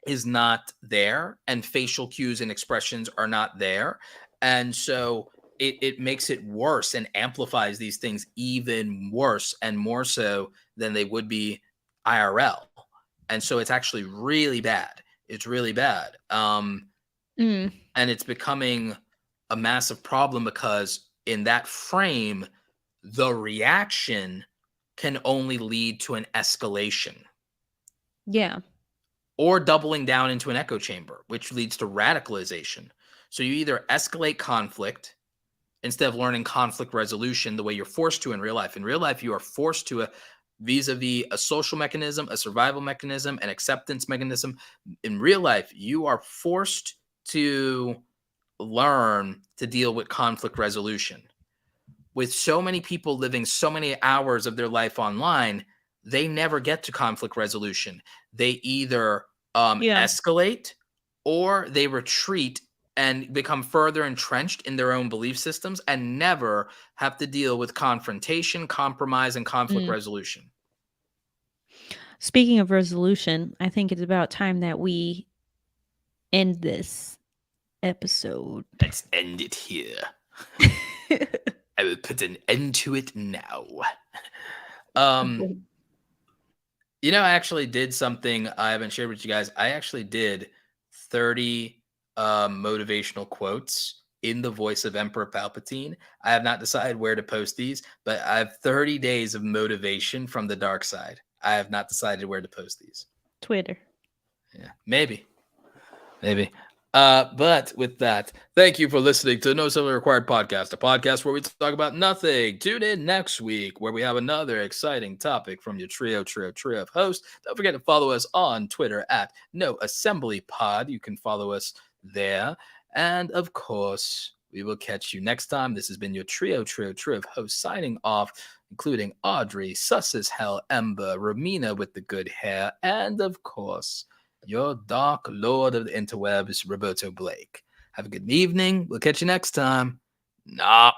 A: is not there and facial cues and expressions are not there. And so it makes it worse and amplifies these things even worse and more so than they would be IRL. And so it's actually really bad. It's really bad.
C: Mm.
A: And it's becoming a massive problem because in that frame, the reaction can only lead to an escalation
C: Yeah.
A: or doubling down into an echo chamber, which leads to radicalization. So you either escalate conflict instead of learning conflict resolution the way you're forced to in real life. In real life, you are forced to vis-a-vis a social mechanism, a survival mechanism, an acceptance mechanism. In real life, you are forced to learn to deal with conflict resolution. With so many people living so many hours of their life online, they never get to conflict resolution. They either
C: Yeah.
A: escalate or they retreat and become further entrenched in their own belief systems and never have to deal with confrontation, compromise, and conflict
C: Mm.
A: resolution.
C: Speaking of resolution, I think it's about time that we end this episode.
A: Let's end it here. I will put an end to it now. I actually did something I haven't shared with you guys. I actually did 30 motivational quotes in the voice of Emperor Palpatine. I have not decided where to post these, but I have 30 days of motivation from the dark side. I have not decided where to post these.
C: Twitter.
A: Yeah, maybe. But with that, thank you for listening to No Celery Required Podcast, a podcast where we talk about nothing. Tune in next week where we have another exciting topic from your trio of hosts. Don't forget to follow us on Twitter at No Assembly Pod. You can follow us there. And of course, we will catch you next time. This has been your trio of hosts signing off, including Audrey, sus as hell, Ember, Romina with the good hair, and of course, your dark lord of the interwebs, Roberto Blake. Have a good evening. We'll catch you next time. Nop.